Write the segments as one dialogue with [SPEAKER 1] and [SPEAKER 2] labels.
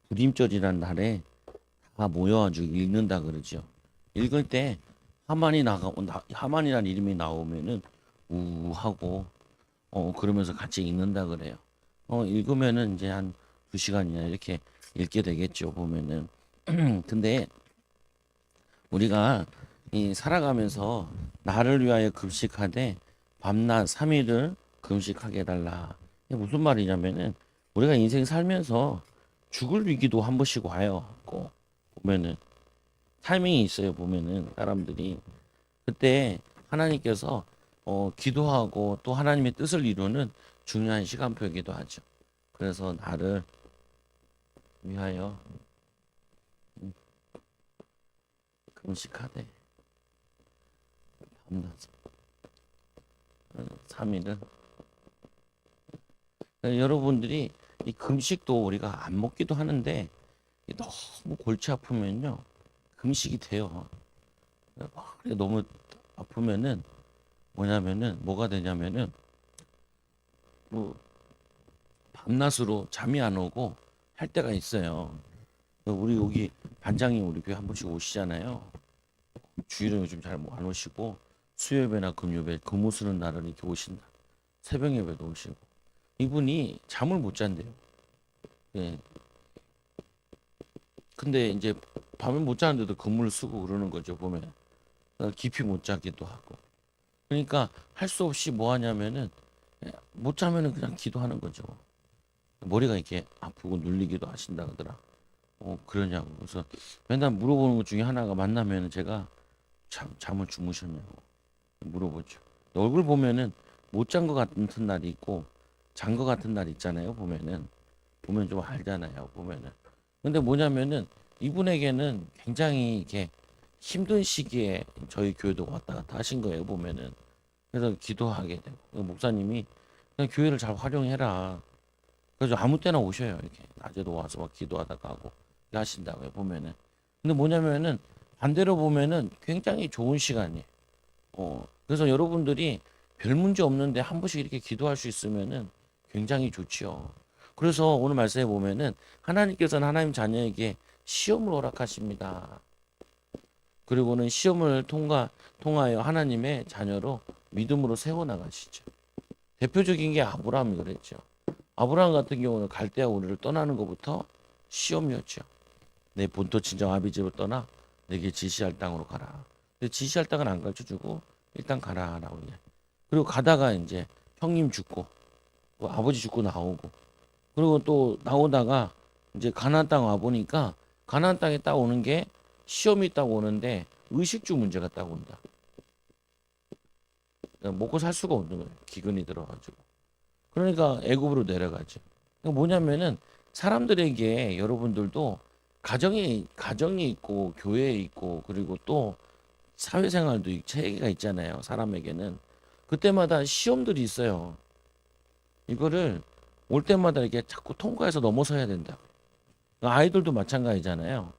[SPEAKER 1] 부림절이란 날에 다 모여가지고 읽는다 그러죠. 읽을 때 하만이란 이름이 나오면은 하고 그러면서 같이 읽는다 그래요. 읽으면은 이제 한 2시간이나 이렇게 읽게 되겠죠. 보면은 근데 우리가 이 살아가면서 나를 위하여 금식하되 밤낮 3일을 금식하게 해달라. 이게 무슨 말이냐면은 우리가 인생 살면서 죽을 위기도 한 번씩 와요. 꼭 보면은 타이밍이 있어요. 보면은 사람들이 그때 하나님께서 기도하고 또 하나님의 뜻을 이루는 중요한 시간표이기도 하죠. 그래서 나를 위하여 금식하되 밤낮 3일을 여러분들이 이 금식도 우리가 안 먹기도 하는데 너무 골치 아프면요 금식이 돼요. 너무 아프면은 뭐냐면은 뭐가 되냐면은 뭐 밤낮으로 잠이 안 오고 할 때가 있어요. 우리 여기 반장님 우리 교회 한 번씩 오시잖아요. 주일은 요즘 잘 안 오시고 수요예배나 금요일 근무 쓰는 날은 이렇게 오신다. 새벽 예배도 오시고 이분이 잠을 못 잔대요. 예. 근데 이제 밤에 못 자는데도 근무를 쓰고 그러는 거죠. 보면 깊이 못 자기도 하고. 그러니까 할 수 없이 뭐 하냐면은 못 자면은 그냥 기도하는 거죠. 머리가 이렇게 아프고 눌리기도 하신다 그러더라. 그러냐고. 그래서 맨날 물어보는 것 중에 하나가 만나면은 제가 잠을 주무셨냐고 물어보죠. 얼굴 보면은 못 잔 것 같은 날이 있고 잔 것 같은 날 있잖아요. 보면 좀 알잖아요. 보면은. 근데 뭐냐면은 이분에게는 굉장히 이렇게 힘든 시기에 저희 교회도 왔다 갔다 하신 거예요. 보면은. 그래서 기도하게 되고 목사님이 그냥 교회를 잘 활용해라. 그래서 아무 때나 오셔요. 이렇게 낮에도 와서 막 기도하다가 하고 하신다고요. 보면은. 근데 뭐냐면은 반대로 보면은 굉장히 좋은 시간이에요. 그래서 여러분들이 별 문제 없는데 한 번씩 이렇게 기도할 수 있으면은 굉장히 좋지요. 그래서 오늘 말씀에 보면은 하나님께서는 하나님 자녀에게 시험을 허락하십니다. 그리고는 시험을 통하여 하나님의 자녀로 믿음으로 세워나가시죠. 대표적인 게 아브라함이 그랬죠. 아브라함 같은 경우는 갈대아 우르를 떠나는 것부터 시험이었죠. 내 본토 친정 아비집을 떠나 내게 지시할 땅으로 가라. 근데 지시할 땅은 안 가르쳐주고 일단 가라라고 그냥. 그리고 가다가 이제 형님 죽고 또 아버지 죽고 나오고 그리고 또 나오다가 이제 가나안 땅 와 보니까 가나안 땅에 딱 오는 게 시험이 딱 오는데 의식주 문제가 딱 온다. 먹고 살 수가 없는 거예요. 기근이 들어가지고. 그러니까 애굽으로 내려가죠. 그러니까 뭐냐면은 사람들에게 여러분들도 가정이 있고 교회에 있고 그리고 또 사회생활도 체계가 있잖아요. 사람에게는 그때마다 시험들이 있어요. 이거를 올 때마다 이렇게 자꾸 통과해서 넘어서야 된다. 아이들도 마찬가지잖아요.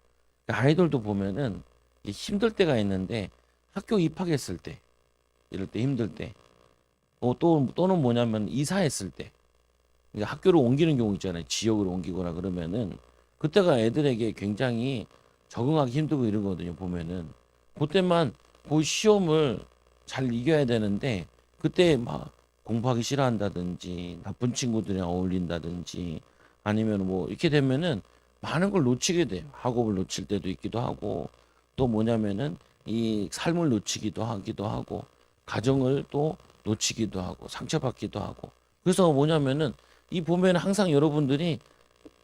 [SPEAKER 1] 아이들도 보면은 힘들 때가 있는데 학교 입학했을 때 이럴 때 힘들 때 또는 뭐냐면 이사했을 때 학교를 옮기는 경우 있잖아요. 지역을 옮기거나 그러면은 그때가 애들에게 굉장히 적응하기 힘들고 이러거든요. 보면은 그때만 그 시험을 잘 이겨야 되는데 그때 막 공부하기 싫어한다든지 나쁜 친구들이랑 어울린다든지 아니면 뭐 이렇게 되면은 많은 걸 놓치게 돼요. 학업을 놓칠 때도 있기도 하고 또 뭐냐면은 이 삶을 놓치기도 하기도 하고 가정을 또 놓치기도 하고 상처받기도 하고 그래서 뭐냐면은 이 보면 항상 여러분들이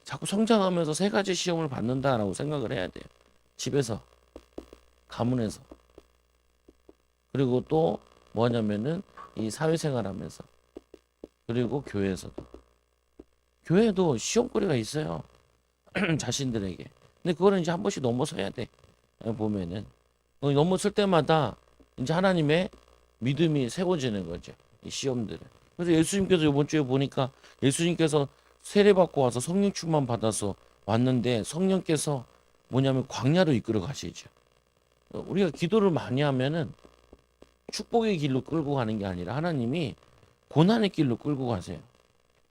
[SPEAKER 1] 자꾸 성장하면서 세 가지 시험을 받는다라고 생각을 해야 돼요. 집에서, 가문에서, 그리고 또 뭐냐면은 이 사회생활하면서, 그리고 교회에서도. 교회에도 시험거리가 있어요. 자신들에게. 근데 그거는 이제 한 번씩 넘어서야 돼. 보면은 넘어설 때마다 이제 하나님의 믿음이 세워지는 거죠. 이 시험들을. 그래서 예수님께서 이번 주에 보니까 예수님께서 세례 받고 와서 성령 충만 받아서 왔는데 성령께서 뭐냐면 광야로 이끌어 가시죠. 우리가 기도를 많이 하면은 축복의 길로 끌고 가는 게 아니라 하나님이 고난의 길로 끌고 가세요.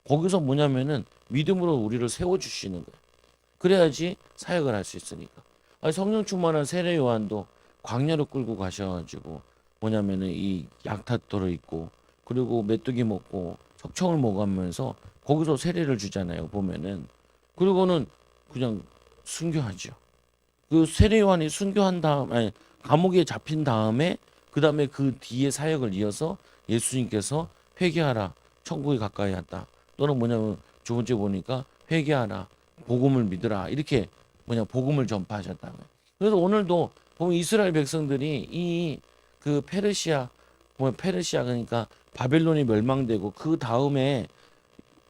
[SPEAKER 1] 거기서 뭐냐면은 믿음으로 우리를 세워주시는 거예요. 그래야지 사역을 할 수 있으니까. 아니, 성령 충만한 세례 요한도 광야로 끌고 가셔가지고 뭐냐면은 이 약탈도로 있고 그리고 메뚜기 먹고 석청을 먹으면서 거기서 세례를 주잖아요. 보면은 그리고는 그냥 순교하죠. 그 세례 요한이 순교한 다음 아니 감옥에 잡힌 다음에 그 다음에 그 뒤에 사역을 이어서 예수님께서 회개하라 천국이 가까이 왔다. 또는 뭐냐면 두 번째 보니까 회개하라 복음을 믿으라 이렇게 뭐냐 복음을 전파하셨다고요. 그래서 오늘도 보면 이스라엘 백성들이 이 그 페르시아 뭐 페르시아 그러니까 바벨론이 멸망되고 그 다음에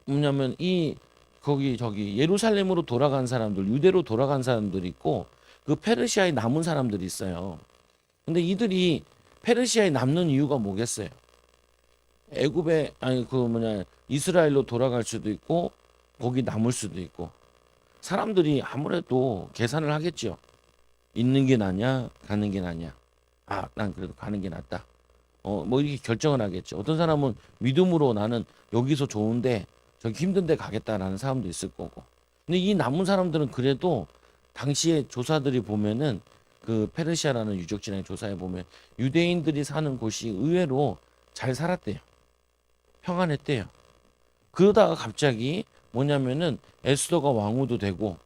[SPEAKER 1] 뭐냐면 이 거기 저기 예루살렘으로 돌아간 사람들 유대로 돌아간 사람들이 있고 그 페르시아에 남은 사람들이 있어요. 근데 이들이 페르시아에 남는 이유가 뭐겠어요? 애굽에 아니 그 뭐냐 이스라엘로 돌아갈 수도 있고 거기 남을 수도 있고 사람들이 아무래도 계산을 하겠죠. 있는 게 낫냐 가는 게 낫냐. 아, 난 그래도 가는 게 낫다. 뭐 이렇게 결정을 하겠죠. 어떤 사람은 믿음으로 나는 여기서 좋은데 저기 힘든데 가겠다라는 사람도 있을 거고. 근데 이 남은 사람들은 그래도 당시에 조사들이 보면은 그 페르시아라는 유적지나 조사에 보면 유대인들이 사는 곳이 의외로 잘 살았대요. 평안했대요. 그러다가 갑자기 뭐냐면은 에스더가 왕후도 되고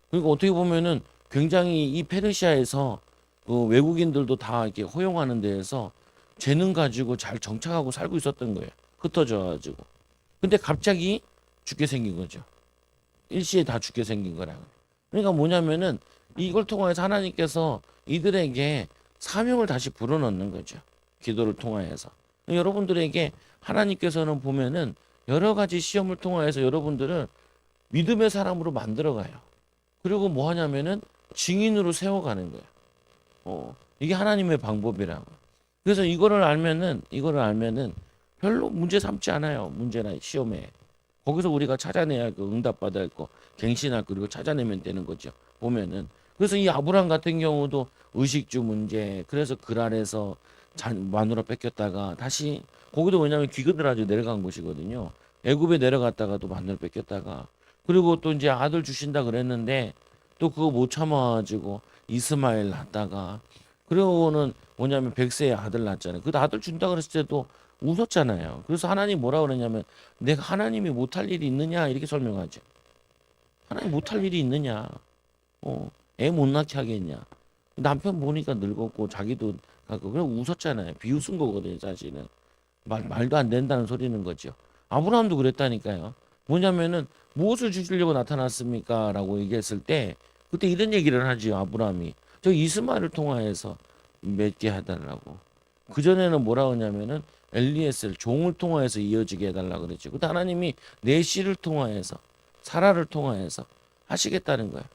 [SPEAKER 1] 그리고 어떻게 보면은 굉장히 이 페르시아에서 그 외국인들도 다 이렇게 허용하는 데에서 재능 가지고 잘 정착하고 살고 있었던 거예요. 흩어져 가지고. 근데 갑자기 죽게 생긴 거죠. 일시에 다 죽게 생긴 거라고. 그러니까 뭐냐면은 이걸 통해서 하나님께서 이들에게 사명을 다시 불어넣는 거죠. 기도를 통하여서. 여러분들에게 하나님께서는 보면은 여러 가지 시험을 통하여서 여러분들을 믿음의 사람으로 만들어가요. 그리고 뭐 하냐면은 증인으로 세워가는 거예요. 이게 하나님의 방법이라고. 그래서 이거를 알면은 별로 문제 삼지 않아요. 문제나 시험에. 거기서 우리가 찾아내야 할 거, 응답받아야 할 거, 갱신할 거, 그리고 찾아내면 되는 거죠. 보면은. 그래서 이 아브람 같은 경우도 의식주 문제, 그래서 그 아래서 마누라 뺏겼다가 다시 거기도 왜냐하면 기근을 아주 내려간 곳이거든요. 애굽에 내려갔다가도 마누라 뺏겼다가 그리고 또 이제 아들 주신다 그랬는데 또 그거 못 참아가지고 이스마엘 낳다가 그리고는 뭐냐면 백세의 아들 낳았잖아요. 그 아들 준다 그랬을 때도 웃었잖아요. 그래서 하나님 뭐라 그러냐면 내가 하나님이 못할 일이 있느냐 이렇게 설명하죠. 하나님 못할 일이 있느냐? 애 못 낳게 하겠냐? 남편 보니까 늙었고 자기도 갖고 그냥 웃었잖아요. 비웃은 거거든요, 사실은. 말도 안 된다는 소리는 거죠. 아브라함도 그랬다니까요. 뭐냐면은 무엇을 주시려고 나타났습니까? 라고 얘기했을 때 그때 이런 얘기를 하지요. 아브라함이 저 이스마엘을 통하여서 맺게 해달라고. 그전에는 뭐라 하냐면은 엘리에셀 종을 통하여서 이어지게 해달라고 그랬죠. 그때 하나님이 내 씨를 통하여서 사라를 통하여서 하시겠다는 거예요.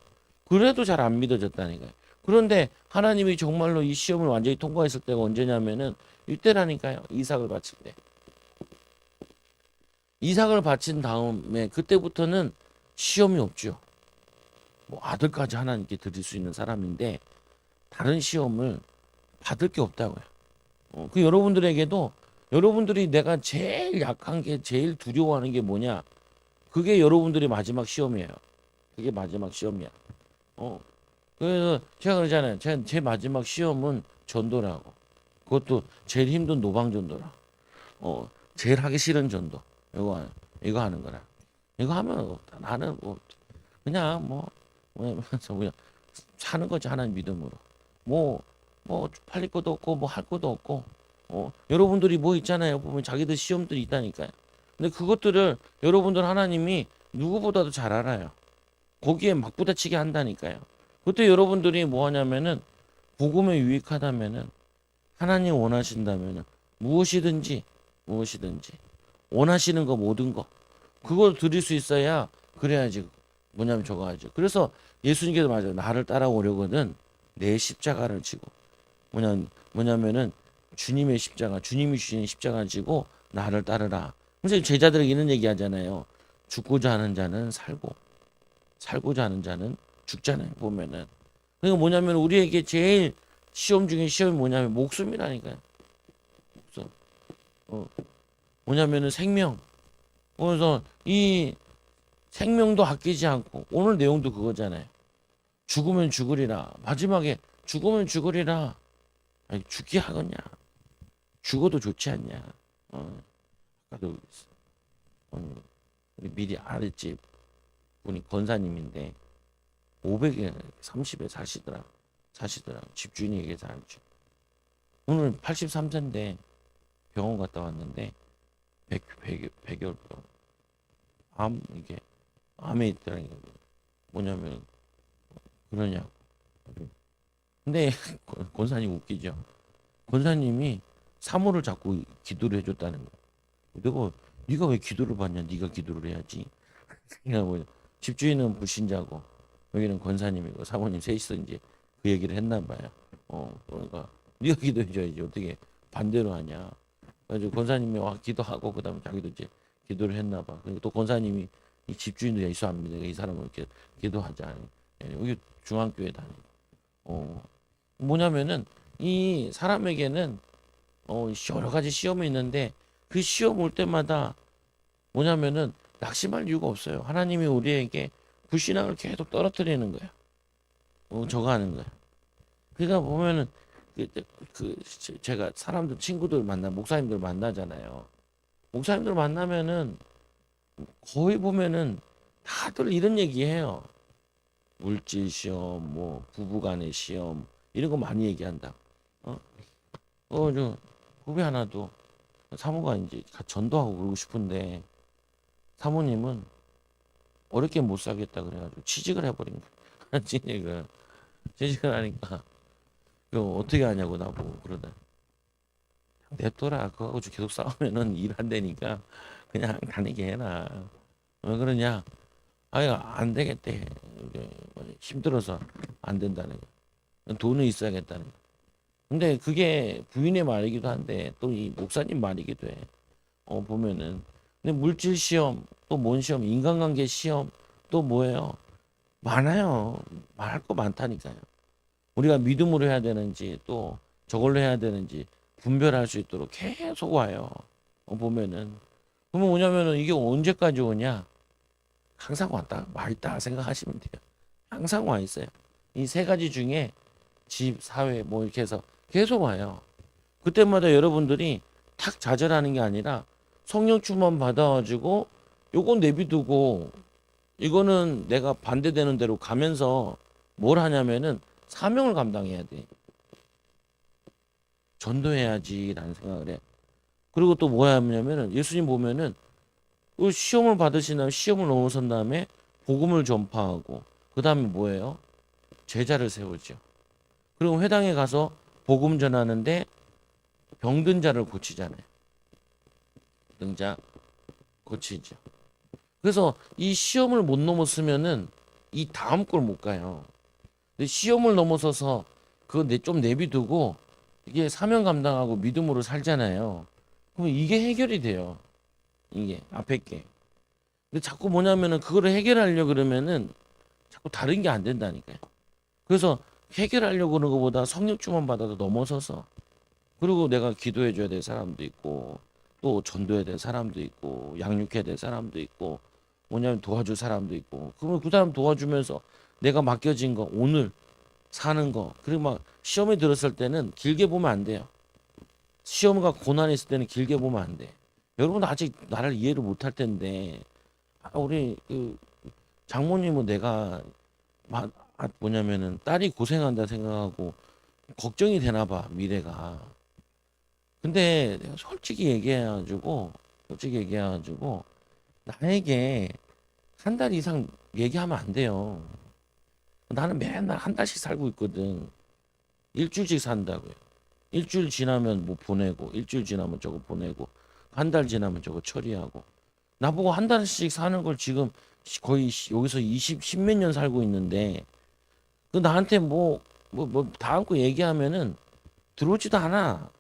[SPEAKER 1] 그래도 잘 안 믿어졌다니까요. 그런데 하나님이 정말로 이 시험을 완전히 통과했을 때가 언제냐면은 이때라니까요. 이삭을 바칠 때. 이삭을 바친 다음에 그때부터는 시험이 없죠. 뭐 아들까지 하나님께 드릴 수 있는 사람인데 다른 시험을 받을 게 없다고요. 그 여러분들에게도 여러분들이 내가 제일 약한 게 제일 두려워하는 게 뭐냐? 그게 여러분들이 마지막 시험이에요. 그게 마지막 시험이야. 그래서 제가 그러잖아요. 제 마지막 시험은 전도라고. 그것도 제일 힘든 노방전도라. 제일 하기 싫은 전도. 이거 하는 거라. 이거 하면 나는 뭐 그냥 그냥 사는 거지 하나님 믿음으로. 뭐 팔릴 것도 없고 뭐 할 것도 없고. 여러분들이 뭐 있잖아요. 보면 자기들 시험들이 있다니까요. 근데 그것들을 여러분들 하나님이 누구보다도 잘 알아요. 거기에 막 부딪히게 한다니까요. 그때 여러분들이 뭐 하냐면은 복음에 유익하다면은 하나님 원하신다면은 무엇이든지 원하시는 거 모든 거 그걸 드릴 수 있어야 그래야지 뭐냐면 저거 하죠. 그래서 예수님께서 맞아요. 나를 따라오려거든 내 십자가를 지고 뭐냐면은 주님의 십자가 주님이 주신 십자가 지고 나를 따르라. 그래서 제자들에게 이런 얘기 하잖아요. 죽고자 하는 자는 살고자 하는 자는 죽잖아요. 보면은 그러니까 뭐냐면 우리에게 제일 시험 중에 시험이 뭐냐면 목숨이라니까요. 목숨. 뭐냐면은 생명. 그래서 이 생명도 아끼지 않고 오늘 내용도 그거잖아요. 죽으면 죽으리라. 마지막에 죽으면 죽으리라. 아니, 죽기 하겠냐? 죽어도 좋지 않냐? 아까도 우리 미리 아랫집 분이 권사님인데 500에 30에 사시더라. 집주인이 얘기해서 알죠. 오늘 83세인데 병원 갔다 왔는데 100열병 이게 암에 있더라는 게 뭐냐면 그러냐고. 근데 권사님 웃기죠. 권사님이 사모를 자꾸 기도를 해줬다는 거야. 네가 왜 기도를 받냐? 네가 기도를 해야지. 그러니까 뭐 집주인은 불신자고 여기는 권사님이고 사모님 셋이서 이제 그 얘기를 했나 봐요. 그러니까 네가 기도해줘야지 어떻게 반대로 하냐. 그래서 권사님이 와 기도하고 그다음에 자기도 이제 기도를 했나 봐. 그리고 또 권사님이 이 집주인도 예수 안 믿으니까 이 사람을 이렇게 기도하자. 여기 중앙교회 다니고. 뭐냐면은 이 사람에게는 여러 가지 시험이 있는데 그 시험 올 때마다 뭐냐면은 낙심할 이유가 없어요. 하나님이 우리에게 불신앙을 계속 떨어뜨리는 거야. 저거 하는 거야. 그러니까 보면은 제가 사람들 친구들 목사님들 만나잖아요. 목사님들 만나면은 거의 보면은 다들 이런 얘기해요. 물질 시험, 뭐 부부간의 시험 이런 거 많이 얘기한다. 저 후배 하나도 사모가 이제 전도하고 그러고 싶은데 사모님은 어렵게 못 살겠다 그래가지고 취직을 해버린 거야. 취직을 하니까 이거 어떻게 하냐고 나보고 그러다. 냅둬라. 그거하고 계속 싸우면은 일 안 되니까 그냥 다니게 해라. 왜 그러냐? 아유 안 되겠대. 힘들어서 안 된다는 거. 돈은 있어야겠다는 거. 근데 그게 부인의 말이기도 한데 또 이 목사님 말이기도 해. 보면은 근데 물질 시험 또 뭔 시험 인간관계 시험 또 뭐예요? 많아요. 말할 거 많다니까요. 우리가 믿음으로 해야 되는지 또 저걸로 해야 되는지 분별할 수 있도록 계속 와요. 보면은 그러면 뭐냐면은 이게 언제까지 오냐? 항상 왔다 와 있다 생각하시면 돼요. 항상 와 있어요. 이 세 가지 중에 집, 사회 뭐 이렇게 해서 계속 와요. 그때마다 여러분들이 탁 좌절하는 게 아니라 성령 충만 받아가지고 요건 내비두고 이거는 내가 반대되는 대로 가면서 뭘 하냐면은 사명을 감당해야 돼. 전도해야지라는 생각을 해. 그리고 또 뭐야 하냐면은 예수님 보면은 그 시험을 받으신 다음에 시험을 넘어선 다음에 복음을 전파하고 그 다음에 뭐예요? 제자를 세우죠. 그리고 회당에 가서 복음 전하는데 병든 자를 고치잖아요. 병자 고치죠. 그래서 이 시험을 못 넘었으면은 이 다음 걸 못 가요. 근데 시험을 넘어서서 그거 좀 내비두고 이게 사명 감당하고 믿음으로 살잖아요. 그럼 이게 해결이 돼요. 이게 앞에 게. 근데 자꾸 뭐냐면은 그거를 해결하려고 그러면은 자꾸 다른 게 안 된다니까요. 그래서 해결하려고 그러는 것보다 성령 충만 받아서 넘어서서 그리고 내가 기도해 줘야 될 사람도 있고 또 전도해야 될 사람도 있고 양육해야 될 사람도 있고 뭐냐면 도와줄 사람도 있고 그러면 그 사람 도와주면서 내가 맡겨진 거 오늘 사는 거 그리고 막 시험에 들었을 때는 길게 보면 안 돼요. 시험과 고난이 있을 때는 길게 보면 안 돼. 여러분 아직 나를 이해를 못할 텐데 우리 그 장모님은 내가 뭐냐면은 딸이 고생한다 생각하고 걱정이 되나 봐 미래가. 근데 내가 솔직히 얘기해가지고 나에게 한 달 이상 얘기하면 안 돼요. 나는 맨날 한 달씩 살고 있거든. 일주일씩 산다고요. 일주일 지나면 뭐 보내고 일주일 지나면 저거 보내고 한 달 지나면 저거 처리하고 나보고 한 달씩 사는 걸 지금 거의 여기서 10몇 년 살고 있는데 그 나한테 다 안고 얘기하면은 들어오지도 않아.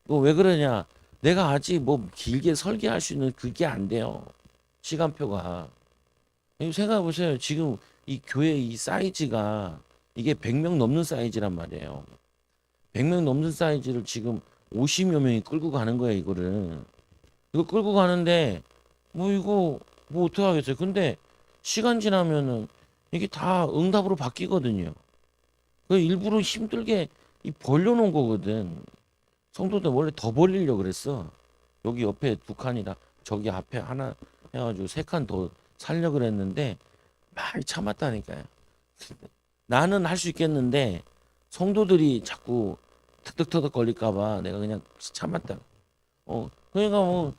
[SPEAKER 1] 왜 그러냐? 내가 아직 뭐 길게 설계할 수 있는 그게 안 돼요. 시간표가. 생각해 보세요. 지금 이 교회 이 사이즈가 이게 100명 넘는 사이즈란 말이에요. 100명 넘는 사이즈를 지금 50여 명이 끌고 가는 거야, 이거를. 이거 끌고 가는데 뭐 이거 뭐 어떡하겠어요. 근데 시간 지나면은 이게 다 응답으로 바뀌거든요. 그 일부러 힘들게 이 벌려놓은 거거든. 성도들 원래 더 벌리려고 그랬어. 여기 옆에 두 칸이라 저기 앞에 하나 해가지고 세 칸 더 살려 그랬는데 많이 참았다니까요. 나는 할 수 있겠는데 성도들이 자꾸 득득터득 걸릴까봐 내가 그냥 참았다. 그러니까 뭐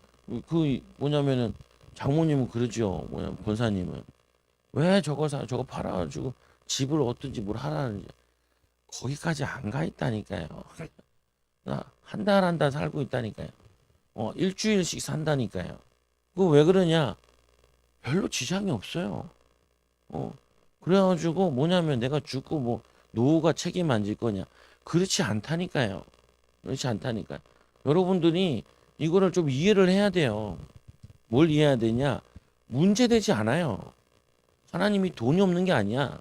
[SPEAKER 1] 그 뭐냐면은 장모님은 그러죠. 뭐냐 권사님은 왜 저거 팔아가지고 집을 얻든지 뭘 하라는지 거기까지 안 가 있다니까요. 나 한 달 한 달 살고 있다니까요. 일주일씩 산다니까요. 그거 왜 그러냐? 별로 지장이 없어요. 어, 그래가지고 뭐냐면 내가 죽고 뭐 노후가 책임 안 질 거냐? 그렇지 않다니까요. 그렇지 않다니까요. 여러분들이 이거를 좀 이해를 해야 돼요. 뭘 이해해야 되냐? 문제되지 않아요. 하나님이 돈이 없는 게 아니야.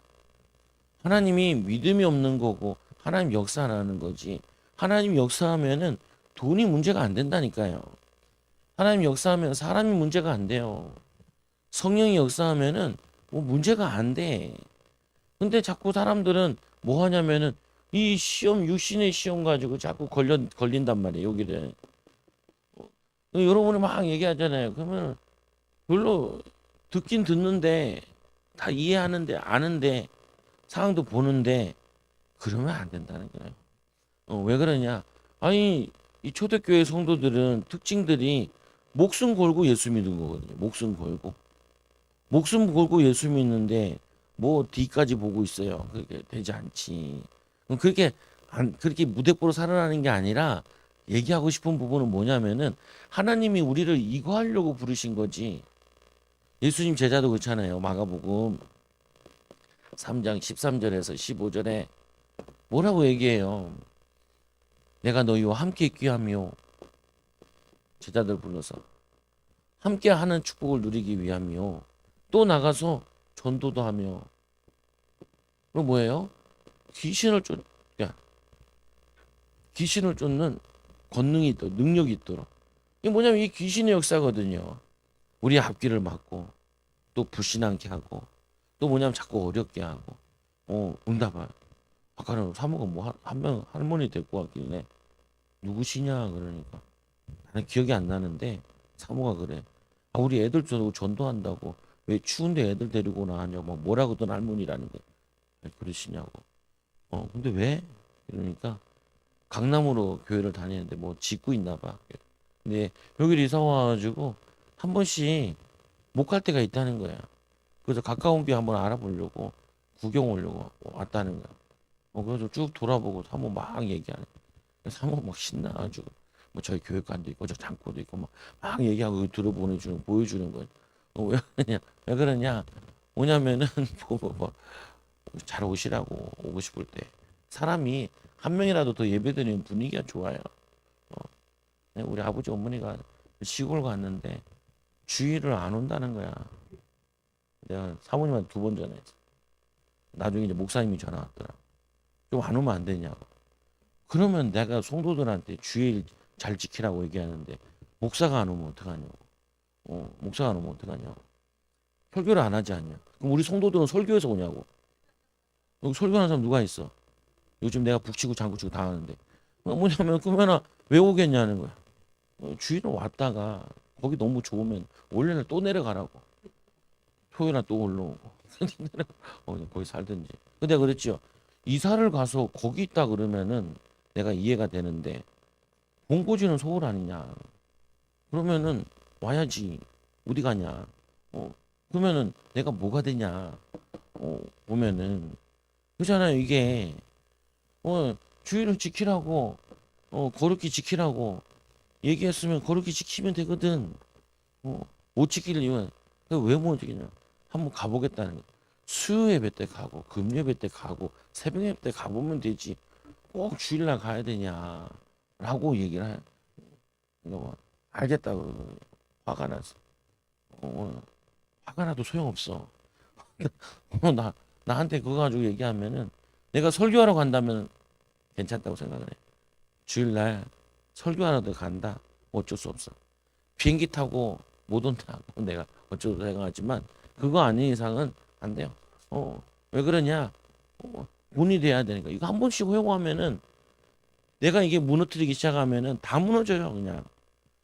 [SPEAKER 1] 하나님이 믿음이 없는 거고 하나님 역사 안 하는 거지. 하나님 역사하면은 돈이 문제가 안 된다니까요. 하나님 역사하면 사람이 문제가 안 돼요. 성령이 역사하면은 뭐 문제가 안 돼. 근데 자꾸 사람들은 뭐 하냐면은 이 시험 육신의 시험 가지고 자꾸 걸린단 말이에요. 여기를. 여러분이 막 얘기하잖아요. 그러면 별로 듣긴 듣는데 다 이해하는데 아는데 상황도 보는데 그러면 안 된다는 거예요. 왜 그러냐? 아니 이 초대교회 성도들은 특징들이 목숨 걸고 예수 믿은 거거든요. 목숨 걸고 예수 믿는데 뭐 뒤까지 보고 있어요. 그게 되지 않지. 그렇게 무대뽀로 살아나는 게 아니라 얘기하고 싶은 부분은 뭐냐면은 하나님이 우리를 이거 하려고 부르신 거지. 예수님 제자도 그렇잖아요. 마가복음 3장 13절에서 15절에 뭐라고 얘기해요? 내가 너희와 함께 있게 하며 제자들 불러서 함께 하는 축복을 누리기 위함이요. 또 나가서 전도도 하며. 그럼 뭐예요? 귀신을 쫓, 야, 귀신을 쫓는 권능이 있도록, 능력이 있도록. 이게 뭐냐면 이 귀신의 역사거든요. 우리 앞길을 막고, 또 불신앙케 하고, 또 뭐냐면 자꾸 어렵게 하고, 응답을. 아까는 사모가 뭐 한 명 할머니 데리고 왔길래 누구시냐 그러니까 나는 기억이 안 나는데 사모가 그래. 아, 우리 애들 전도한다고 왜 추운데 애들 데리고 나왔냐고 막 뭐라고든 할머니라는 거 그러시냐고. 근데 왜? 그러니까 강남으로 교회를 다니는데 뭐 짓고 있나 봐. 근데 여기를 이사 와가지고 한 번씩 못 갈 때가 있다는 거야. 그래서 가까운 길 한번 알아보려고 구경 오려고 왔다는 거야. 그래서 쭉 돌아보고 사모 막 얘기하네. 사모 막 신나가지고 뭐 저희 교육관도 있고 저 창고도 있고 막 얘기하고 들어보내주는 보여주는 거야. 왜 그러냐? 뭐냐면은 잘 오시라고 오고 싶을 때 사람이 한 명이라도 더 예배드리는 분위기가 좋아요. 우리 아버지 어머니가 시골 갔는데 주일을 안 온다는 거야. 내가 사모님한테 2번 전화했어. 나중에 이제 목사님이 전화 왔더라. 좀 안 오면 안 되냐고. 그러면 내가 성도들한테 주일 잘 지키라고 얘기하는데 목사가 안 오면 어떡하냐고. 목사가 안 오면 어떡하냐고. 설교를 안 하지 않냐. 그럼 우리 성도들은 설교에서 오냐고. 여기 설교하는 사람 누가 있어? 요즘 내가 북치고 장구치고 다 하는데. 뭐냐면 그러면 왜 오겠냐는 거야. 주일은 왔다가 거기 너무 좋으면 원래는 또 내려가라고. 토요일날 또 올라오고. 거기 살든지. 근데 그랬죠. 이사를 가서 거기 있다 그러면은 내가 이해가 되는데 본고지는 서울 아니냐. 그러면은 와야지. 어디 가냐. 그러면은 내가 뭐가 되냐. 보면은 그렇잖아요. 이게 주의를 지키라고 거룩히 지키라고 얘기했으면 거룩히 지키면 되거든. 못 지킬 이유는 왜 못 지키냐. 한번 가보겠다는 거. 수요 예배 때 가고 금 예배 때 가고 새벽 예배 때 가보면 되지. 꼭 주일날 가야 되냐라고 얘기를 해. 뭐 알겠다고 화가 났어. 화가 나도 소용없어. 나한테 그거 가지고 얘기하면은 내가 설교하러 간다면 괜찮다고 생각을 해. 주일날 설교하러 간다. 어쩔 수 없어. 비행기 타고 못 온다고 내가 어쩌고 생각하지만 그거 아닌 이상은 안 돼요. 왜 그러냐? 돈이 돼야 되니까. 이거 한 번씩 회고하면은 내가 이게 무너뜨리기 시작하면은 다 무너져요, 그냥.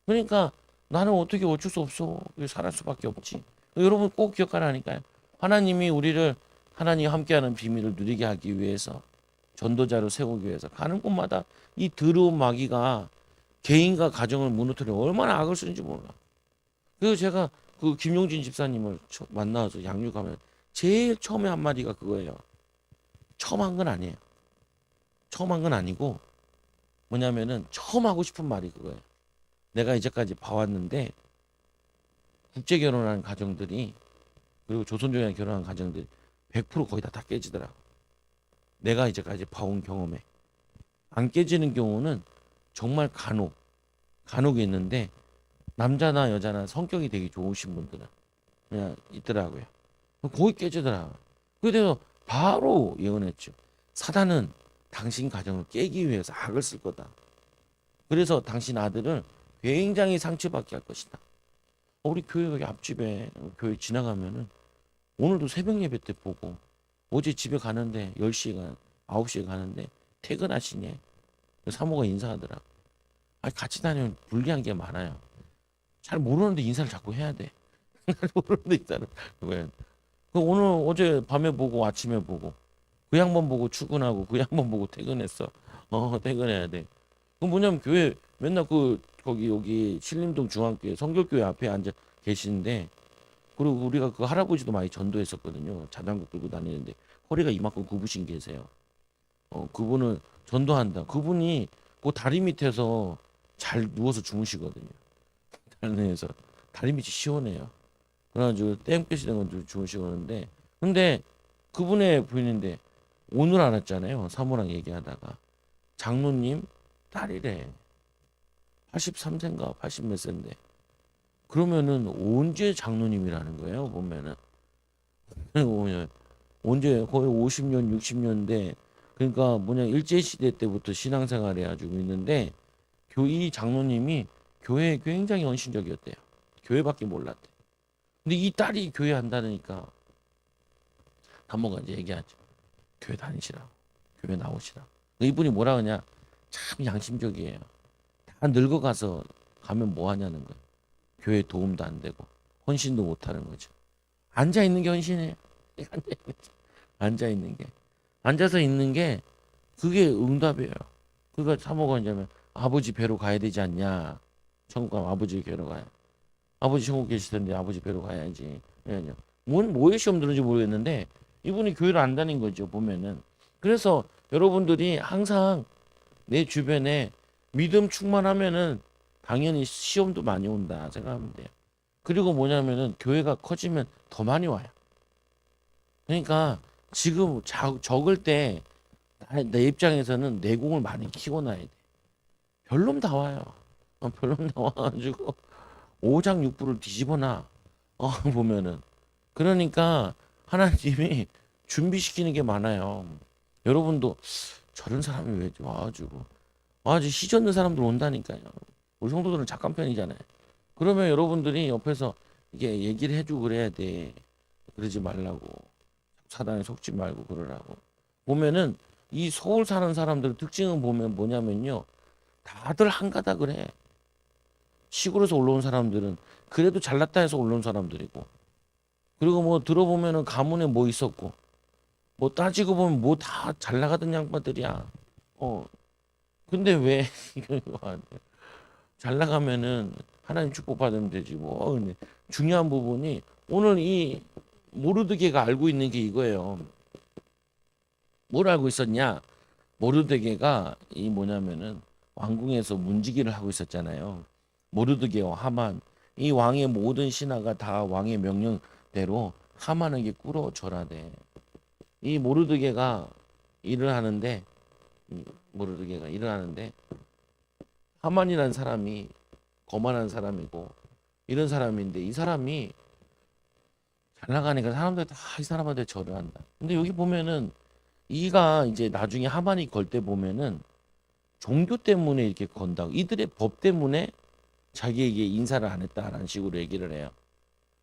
[SPEAKER 1] 그러니까 나는 어떻게 어쩔 수 없어. 살할 수밖에 없지. 여러분 꼭 기억하라니까요. 하나님이 우리를 하나님 함께하는 비밀을 누리게 하기 위해서 전도자로 세우기 위해서 가는 곳마다 이 더러운 마귀가 개인과 가정을 무너뜨려 얼마나 악을 쓰는지 몰라. 그래서 제가 그 김용진 집사님을 만나서 양육하면 제일 처음에 한 마디가 그거예요. 처음 한 건 아니에요. 처음 한 건 아니고 뭐냐면은 처음 하고 싶은 말이 그거예요. 내가 이제까지 봐왔는데 국제 결혼한 가정들이 그리고 조선족이랑 결혼한 가정들이 100% 거의 다 깨지더라고. 내가 이제까지 봐온 경험에 안 깨지는 경우는 정말 간혹 있는데 남자나 여자나 성격이 되게 좋으신 분들은 그냥 있더라고요. 거의 깨지더라. 그래서 바로 예언했죠. 사단은 당신 가정을 깨기 위해서 악을 쓸 거다. 그래서 당신 아들을 굉장히 상처받게 할 것이다. 우리 교회 여기 앞집에 교회 지나가면은 오늘도 새벽 예배 때 보고 어제 집에 가는데 10시에 9시에 가는데 퇴근하시니 사모가 인사하더라. 아니 같이 다니면 불리한 게 많아요. 잘 모르는데 인사를 자꾸 해야 돼. 잘 모르는데 인사를 왜? 오늘 어제 밤에 보고 아침에 보고 그 양반 보고 출근하고 그 양반 보고 퇴근했어. 퇴근해야 돼. 그 뭐냐면 교회 맨날 거기 여기 신림동 중앙교회 성결교회 앞에 앉아 계시는데 그리고 우리가 그 할아버지도 많이 전도했었거든요. 자전거 끌고 다니는데 허리가 이만큼 굽으신 계세요. 그분은 전도한다. 그분이 그 다리 밑에서 잘 누워서 주무시거든요. 다리에서 다리 밑이 시원해요. 그래가지고 땡볕이 된 건 주무시는데 근데 그분의 부인인데 오늘 알았잖아요. 사모랑 얘기하다가 장로님 딸이래. 83세인가 80 몇 세인데 그러면은 언제 장로님이라는 거예요. 보면은 언제 거의 50년 60년대 그러니까 일제시대 때부터 신앙생활 해가지고 있는데 이 장로님이 교회에 굉장히 헌신적이었대요. 교회밖에 몰랐대. 근데 이 딸이 교회 한다니까 한번가 이제 얘기하죠. 교회 다니시라고. 교회 나오시라고. 이분이 뭐라 그러냐. 참 양심적이에요. 다 늙어가서 가면 뭐 하냐는 거예요. 교회 도움도 안 되고 헌신도 못 하는 거죠. 앉아 있는 게 헌신이에요. 앉아 있는 게. 앉아서 있는 게 그게 응답이에요. 그러니까 사모가 이제면 아버지 뵈러 가야 되지 않냐. 천국 가면 아버지 뵈러 가요. 아버지 천국 계시던데 아버지 뵈러 가야지. 왜냐. 뭐에 시험 들는지 모르겠는데 이분이 교회를 안 다닌 거죠. 보면은. 그래서 여러분들이 항상 내 주변에 믿음 충만하면은 당연히 시험도 많이 온다 생각하면 돼요. 그리고 뭐냐면은 교회가 커지면 더 많이 와요. 그러니까 지금 적을 때 내 입장에서는 내공을 많이 키워놔야 돼. 별놈 다 와요. 별놈 다 와가지고 오장육부를 뒤집어놔. 보면은. 그러니까 하나님이 준비시키는 게 많아요. 여러분도 저런 사람이 왜 와가지고 아주 시젓는 사람들 온다니까요. 우리 성도들은 착한 편이잖아요. 그러면 여러분들이 옆에서 이게 얘기를 해주고 그래야 돼. 그러지 말라고. 사단에 속지 말고 그러라고. 보면은 이 서울 사는 사람들 특징은 보면 뭐냐면요. 다들 한가닥을 해. 시골에서 올라온 사람들은 그래도 잘났다 해서 올라온 사람들이고. 그리고 뭐 들어보면은 가문에 뭐 있었고. 뭐 따지고 보면 뭐 다 잘 나가던 양반들이야. 근데 왜 잘 나가면은 하나님 축복 받으면 되지 뭐. 근데 중요한 부분이 오늘 이 모르드게가 알고 있는 게 이거예요. 뭘 알고 있었냐? 모르드게가 이 뭐냐면은 왕궁에서 문지기를 하고 있었잖아요. 모르드게와 하만 이 왕의 모든 신하가 다 왕의 명령대로 하만에게 꿇어 절하대. 이 모르드게가 일을 하는데 하만이라는 사람이 거만한 사람이고 이런 사람인데 이 사람이 잘 나가니까 사람들이 다 이 사람한테 절을 한다. 근데 여기 보면은 이가 이제 나중에 하만이 걸 때 보면은 종교 때문에 이렇게 건다고 이들의 법 때문에 자기에게 인사를 안 했다라는 식으로 얘기를 해요.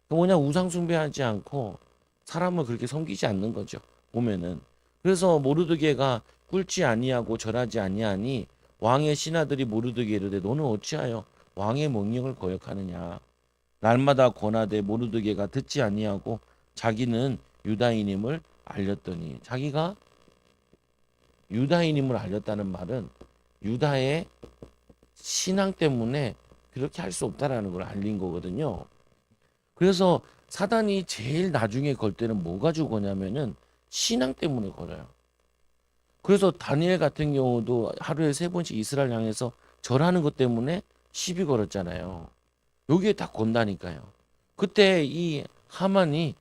[SPEAKER 1] 뭐냐, 우상 숭배하지 않고 사람을 그렇게 섬기지 않는 거죠. 보면은. 그래서 모르드게가 꿇지 아니하고 절하지 아니하니 왕의 신하들이 모르드게에 이르되 너는 어찌하여 왕의 명령을 거역하느냐. 날마다 권하되 모르드게가 듣지 아니하고 자기는 유다인임을 알렸더니, 자기가 유다인임을 알렸다는 말은 유다의 신앙 때문에 그렇게 할 수 없다라는 걸 알린 거거든요. 그래서 사단이 제일 나중에 걸 때는 뭐 가지고 거냐면은 신앙 때문에 걸어요. 그래서 다니엘 같은 경우도 하루에 3번씩 이스라엘 향해서 절하는 것 때문에 시비 걸었잖아요. 여기에 다 건다니까요. 그때 이 하만이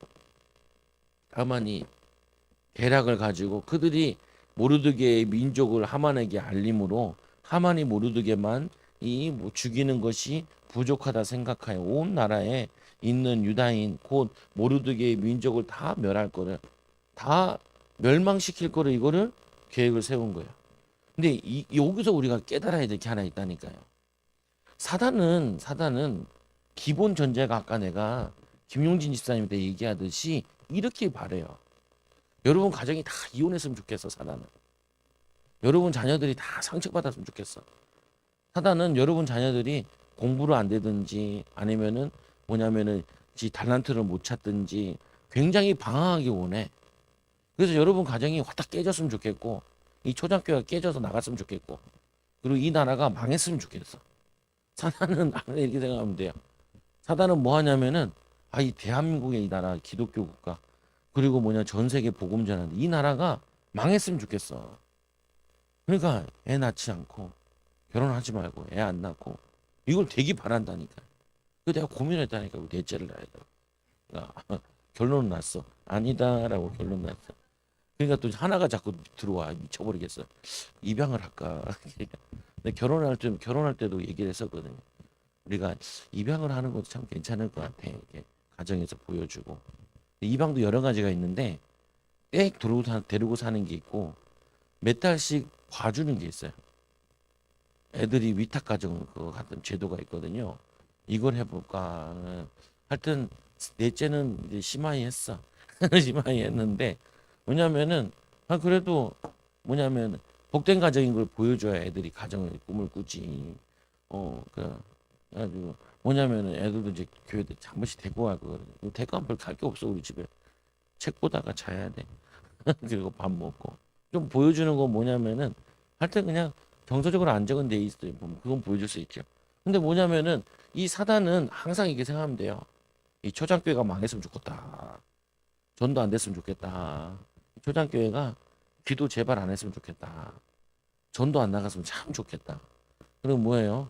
[SPEAKER 1] 계략을 가지고 그들이 모르드게의 민족을 하만에게 알림으로 하만이 모르드게만 뭐 죽이는 것이 부족하다 생각하여 온 나라에 있는 유다인 곧 모르드게의 민족을 다 멸할 거를, 다 멸망시킬 거를, 이거를 계획을 세운 거예요. 근데 여기서 우리가 깨달아야 될 게 하나 있다니까요. 사단은 기본 전제가 아까 내가 김용진 집사님한테 얘기하듯이 이렇게 바래요. 여러분 가정이 다 이혼했으면 좋겠어. 사단은 여러분 자녀들이 다 상처받았으면 좋겠어. 사단은 여러분 자녀들이 공부를 안 되든지 아니면은 뭐냐면은 지 달란트를 못 찾든지 굉장히 방황하게 원해. 그래서 여러분 가정이 확딱 깨졌으면 좋겠고, 이 초등학교가 깨져서 나갔으면 좋겠고, 그리고 이 나라가 망했으면 좋겠어. 사단은 이렇게 생각하면 돼요. 사단은 뭐 하냐면은 이 대한민국의 이 나라 기독교 국가, 그리고 전 세계 복음 전하는 이 나라가 망했으면 좋겠어. 그러니까 애 낳지 않고 결혼하지 말고 애 안 낳고 이걸 되기 바란다니까. 그 내가 고민했다니까. 넷째를 낳아야 돼. 그러니까 결론은 났어. 아니다라고 결론 났어. 그러니까 또 하나가 자꾸 들어와. 미쳐버리겠어. 입양을 할까. 근데 결혼할 때도 얘기를 했었거든요. 우리가 입양을 하는 것도 참 괜찮을 것 같아. 이렇게 가정에서 보여주고. 입양도 여러 가지가 있는데 땡 데리고 사는 게 있고 몇 달씩 봐주는 게 있어요. 애들이 위탁 가정 그거 같은 제도가 있거든요. 이걸 해볼까. 하여튼 넷째는 이제 심하이 했어. 심하이 했는데 뭐냐면은 그래도 뭐냐면 복된 가정인 걸 보여줘야 애들이 가정의 꿈을 꾸지. 그래가지고 뭐냐면은 애들도 이제 교회 한 번씩 데리고 가거든. 데리고 가면 별 갈 게 없어. 우리 집에 책 보다가 자야 돼. 그리고 밥 먹고 좀 보여주는 건 뭐냐면은 하여튼 그냥 정서적으로 안정은 돼 있어요. 그건 보여줄 수 있죠. 근데 뭐냐면은 이 사단은 항상 이렇게 생각하면 돼요. 이 초장교회가 망했으면 좋겠다. 전도 안 됐으면 좋겠다. 초장교회가 기도 제발 안 했으면 좋겠다. 전도 안 나갔으면 참 좋겠다. 그리고 뭐예요?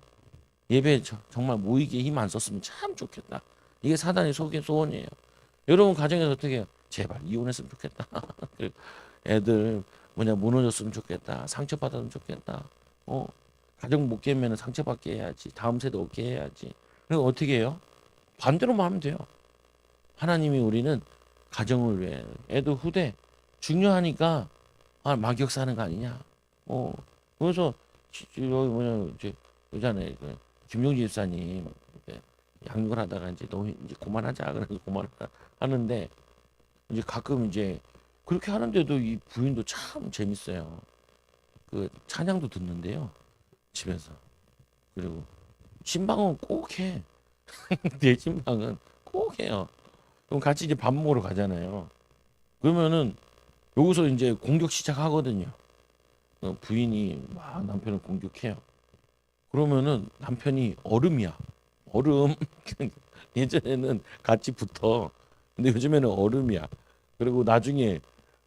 [SPEAKER 1] 예배 정말 모이기에 힘 안 썼으면 참 좋겠다. 이게 사단의 소원이에요. 여러분 가정에서 어떻게 해요? 제발 이혼했으면 좋겠다. 애들 무너졌으면 좋겠다. 상처받았으면 좋겠다. 가정 못 깨면 상처받게 해야지. 다음 세대 없게 해야지. 그리고 어떻게 해요? 반대로만 하면 돼요. 하나님이 우리는 가정을 위해 애들 후대 중요하니까 막역사는 거 아니냐. 그래서 여기 여자네 김용진 집사님 양육을 하다가 이제 너무 이제 그만하자 그래서 그만하는데 이제 가끔 이제 그렇게 하는데도 이 부인도 참 재밌어요. 그 찬양도 듣는데요 집에서. 그리고 신방은 꼭 해. 내 신방은 꼭 해요. 그럼 같이 이제 밥 먹으러 가잖아요. 그러면은 여기서 이제 공격 시작하거든요. 부인이 막 남편을 공격해요. 그러면은 남편이 얼음이야. 얼음. 예전에는 같이 붙어. 근데 요즘에는 얼음이야. 그리고 나중에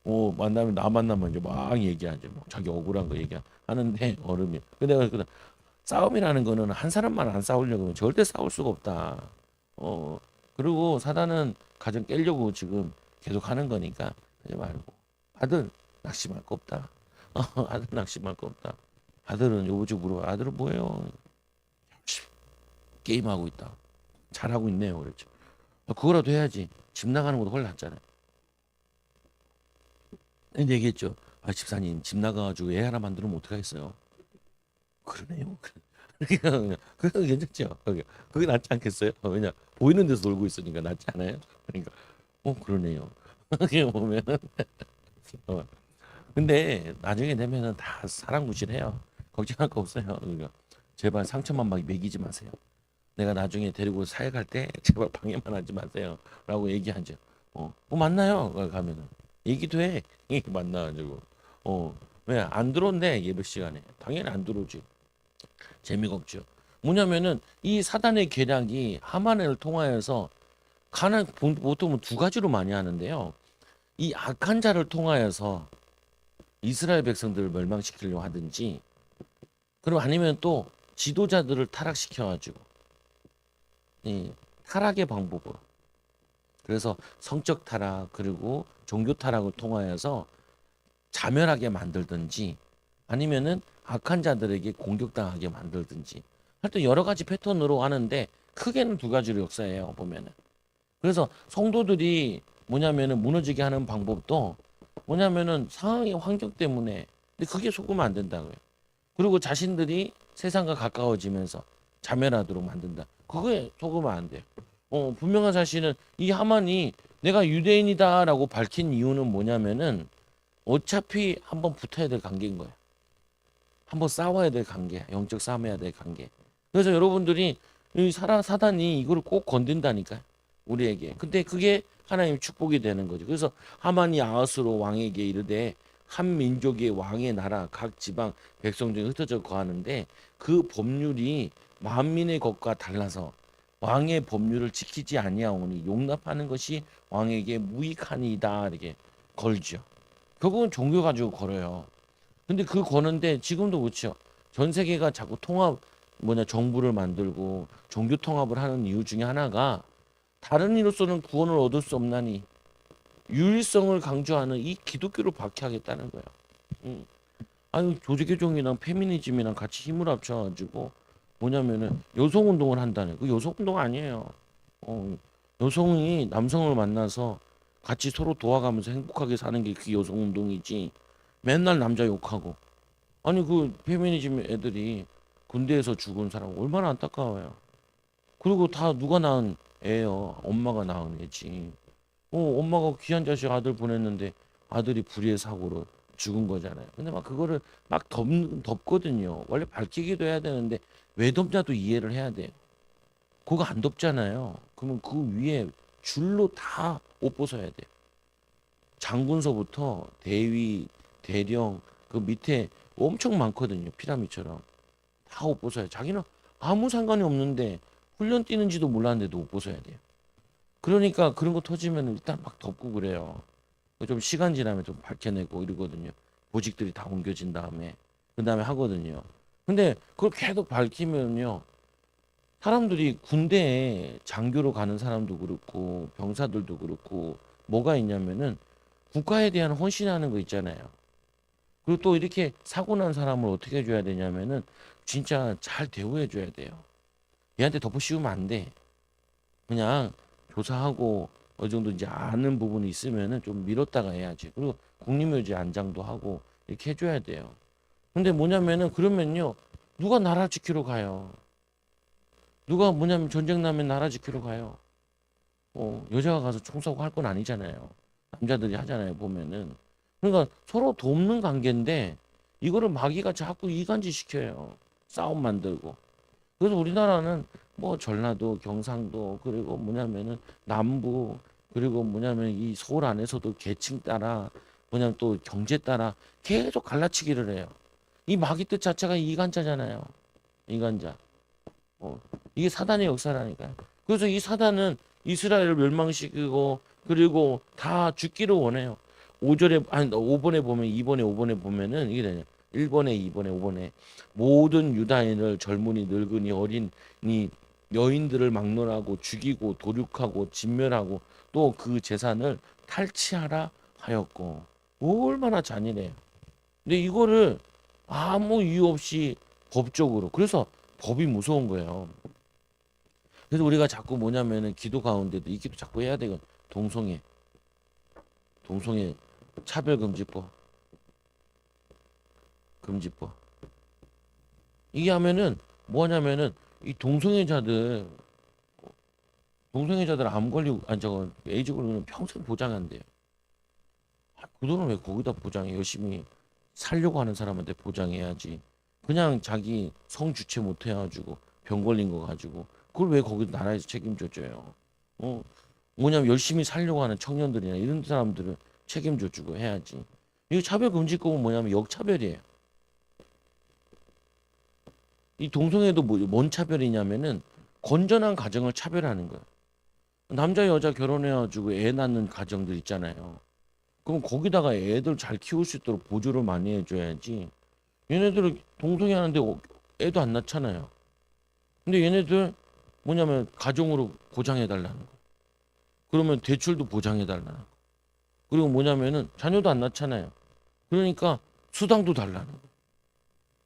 [SPEAKER 1] 만나면 나 만나면 이제 막 얘기하죠. 자기 억울한 거 얘기하는데 얼음이야. 근데 내가 싸움이라는 거는 한 사람만 안 싸우려고 하면 절대 싸울 수가 없다. 그리고 사단은 가정 깨려고 지금 계속 하는 거니까 하지 말고. 아들 낙심할 거 없다. 아들 낙심할 거 없다. 아들은 요즘 물어봐. 아들은 뭐예요? 게임하고 있다. 잘하고 있네요. 그랬죠. 그거라도 해야지. 집 나가는 것도 훨씬 낫잖아요. 근데 얘기했죠. 집사님 집 나가가지고 애 하나 만들면 어떡하겠어요. 그러네요. 그거 괜찮죠. 그게 낫지 않겠어요? 왜냐 보이는 데서 놀고 있으니까 낫지 않아요? 그러니까 그러네요. 그게 보면은 어, 근데 나중에 되면은 다 사람 구실해요. 걱정할 거 없어요. 그러니까 제발 상처만 막 매기지 마세요. 내가 나중에 데리고 사역할 때 제발 방해만 하지 마세요. 라고 얘기하죠. 맞나요? 가면은 얘기도 해. 만나가지고 왜 안 들어온대 예배 시간에. 당연히 안 들어오지. 재미가 없죠. 뭐냐면은 이 사단의 계략이 하만을 통하여서 보통은 두 가지로 많이 하는데요. 이 악한 자를 통하여서 이스라엘 백성들을 멸망시키려고 하든지, 그리고 아니면 또 지도자들을 타락시켜가지고 이 타락의 방법으로, 그래서 성적 타락 그리고 종교 타락을 통하여서 자멸하게 만들든지, 아니면은 악한 자들에게 공격당하게 만들든지, 하여튼 여러 가지 패턴으로 하는데 크게는 두 가지로 역사해요 보면은. 그래서 성도들이 뭐냐면은 무너지게 하는 방법도 뭐냐면은 상황의 환경 때문에, 근데 그게 속으면 안 된다고요. 그리고 자신들이 세상과 가까워지면서 자멸하도록 만든다. 그거에 속으면 안 돼요. 분명한 사실은 이 하만이 내가 유대인이다라고 밝힌 이유는 뭐냐면은 어차피 한번 붙어야 될 관계인 거예요. 한번 싸워야 될 관계, 영적 싸움해야 될 관계. 그래서 여러분들이 이 사단이 이거를 꼭 건든다니까요. 우리에게. 근데 그게 하나님의 축복이 되는 거죠. 그래서 하만이 아하스로 왕에게 이르되 한 민족의 왕의 나라 각 지방 백성 중에 흩어져 거하는데 그 법률이 만민의 것과 달라서 왕의 법률을 지키지 아니하오니 용납하는 것이 왕에게 무익하니이다 이렇게 걸죠. 결국은 종교 가지고 걸어요. 근데 그 거는데 지금도 그렇죠. 전 세계가 자꾸 정부를 만들고 종교 통합을 하는 이유 중에 하나가 다른 이로서는 구원을 얻을 수 없나니 유일성을 강조하는 이 기독교를 박해하겠다는 거예요. 음. 아니 조직개종이랑 페미니즘이랑 같이 힘을 합쳐가지고 뭐냐면은 여성 운동을 한다는 그 여성 운동 아니에요. 어, 여성이 남성을 만나서 같이 서로 도와가면서 행복하게 사는 게 그 여성 운동이지. 맨날 남자 욕하고 아니 그 페미니즘 애들이 군대에서 죽은 사람 얼마나 안타까워요. 그리고 다 누가 낳은 애요. 엄마가 낳은 애지. 엄마가 귀한 자식 아들 보냈는데 아들이 불의의 사고로 죽은 거잖아요. 근데 막 그거를 막 덮거든요. 원래 밝히기도 해야 되는데 왜 덮냐도 이해를 해야 돼요. 그거 안 덮잖아요. 그러면 그 위에 줄로 다 옷 벗어야 돼요. 장군서부터 대위, 대령 그 밑에 엄청 많거든요. 피라미처럼 다 옷 벗어야. 자기는 아무 상관이 없는데 훈련 뛰는지도 몰랐는데도 옷 벗어야 돼요. 그러니까 그런 거 터지면 일단 막 덮고 그래요. 좀 시간 지나면 좀 밝혀내고 이러거든요. 보직들이 다 옮겨진 다음에 그 다음에 하거든요. 근데 그걸 계속 밝히면요. 사람들이 군대에 장교로 가는 사람도 그렇고 병사들도 그렇고 뭐가 있냐면은 국가에 대한 헌신하는 거 있잖아요. 그리고 또 이렇게 사고 난 사람을 어떻게 해줘야 되냐면은 진짜 잘 대우해 줘야 돼요. 얘한테 덮어 씌우면 안 돼. 그냥 조사하고 어느 정도 이제 아는 부분이 있으면은 좀 미뤘다가 해야지. 그리고 국립묘지 안장도 하고 이렇게 해줘야 돼요. 근데 뭐냐면은 그러면요 누가 나라 지키러 가요. 누가 뭐냐면 전쟁 나면 나라 지키러 가요. 여자가 가서 총 쏘고 할 건 아니잖아요. 남자들이 하잖아요 보면은. 그러니까 서로 돕는 관계인데 이거를 마귀가 자꾸 이간질 시켜요. 싸움 만들고. 그래서 우리나라는 뭐 전라도, 경상도 그리고 뭐냐면은 남부 그리고 뭐냐면 이 서울 안에서도 계층 따라 뭐냐면 또 경제 따라 계속 갈라치기를 해요. 이 마귀 뜻 자체가 이간자잖아요. 이간자. 어, 이게 사단의 역사라니까요. 그래서 이 사단은 이스라엘을 멸망시키고 그리고 다 죽기를 원해요. 5절에 아니 5번에 보면 2번에 5번에 보면은 이게 되냐. 1번에 2번에 5번에 모든 유다인을 젊은이 늙은이 어린이 여인들을 막론하고 죽이고 도륙하고 진멸하고 또 그 재산을 탈취하라 하였고 얼마나 잔인해요. 근데 이거를 아무 이유 없이 법적으로 그래서 법이 무서운 거예요. 그래서 우리가 자꾸 뭐냐면은 기도 가운데도 이 기도 자꾸 해야 되거든. 동성애 차별금지법 금지법 이게 하면은 뭐 하냐면은 이 동성애자들 암 걸리고 아니 저거 에이즈 걸리면 평생 보장한대요. 그 돈을 왜 거기다 보장해? 열심히 살려고 하는 사람한테 보장해야지. 그냥 자기 성 주체 못 해가지고 병 걸린 거 가지고 그걸 왜 거기 나라에서 책임져 줘요? 어 뭐냐면 열심히 살려고 하는 청년들이나 이런 사람들을 책임져 주고 해야지. 이거 차별금지법은 뭐냐면 역차별이에요. 이 동성애도 뭔 차별이냐면은 건전한 가정을 차별하는 거야. 남자 여자 결혼해가지고 애 낳는 가정들 있잖아요. 그럼 거기다가 애들 잘 키울 수 있도록 보조를 많이 해줘야지. 얘네들은 동성애 하는데 애도 안 낳잖아요. 근데 얘네들 뭐냐면 가정으로 보장해달라는 거. 그러면 대출도 보장해달라는 거. 그리고 뭐냐면은 자녀도 안 낳잖아요. 그러니까 수당도 달라는 거.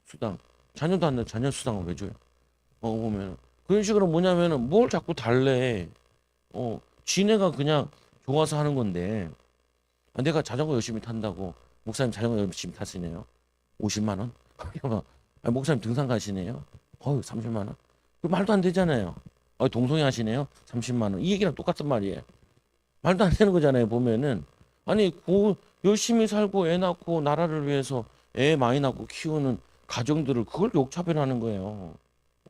[SPEAKER 1] 수당. 자녀도 안 낳, 자녀 수당을 왜 줘요? 보면은 그런 식으로 뭐냐면은 뭘 자꾸 달래. 지네가 그냥 좋아서 하는 건데. 내가 자전거 열심히 탄다고 목사님 자전거 열심히 타시네요. 50만 원? 목사님 등산 가시네요. 30만 원. 그 말도 안 되잖아요. 동성애 하시네요. 30만 원. 이 얘기랑 똑같은 말이에요. 말도 안 되는 거잖아요. 보면은 아니 열심히 살고 애 낳고 나라를 위해서 애 많이 낳고 키우는 가정들을 그걸 욕차별하는 거예요.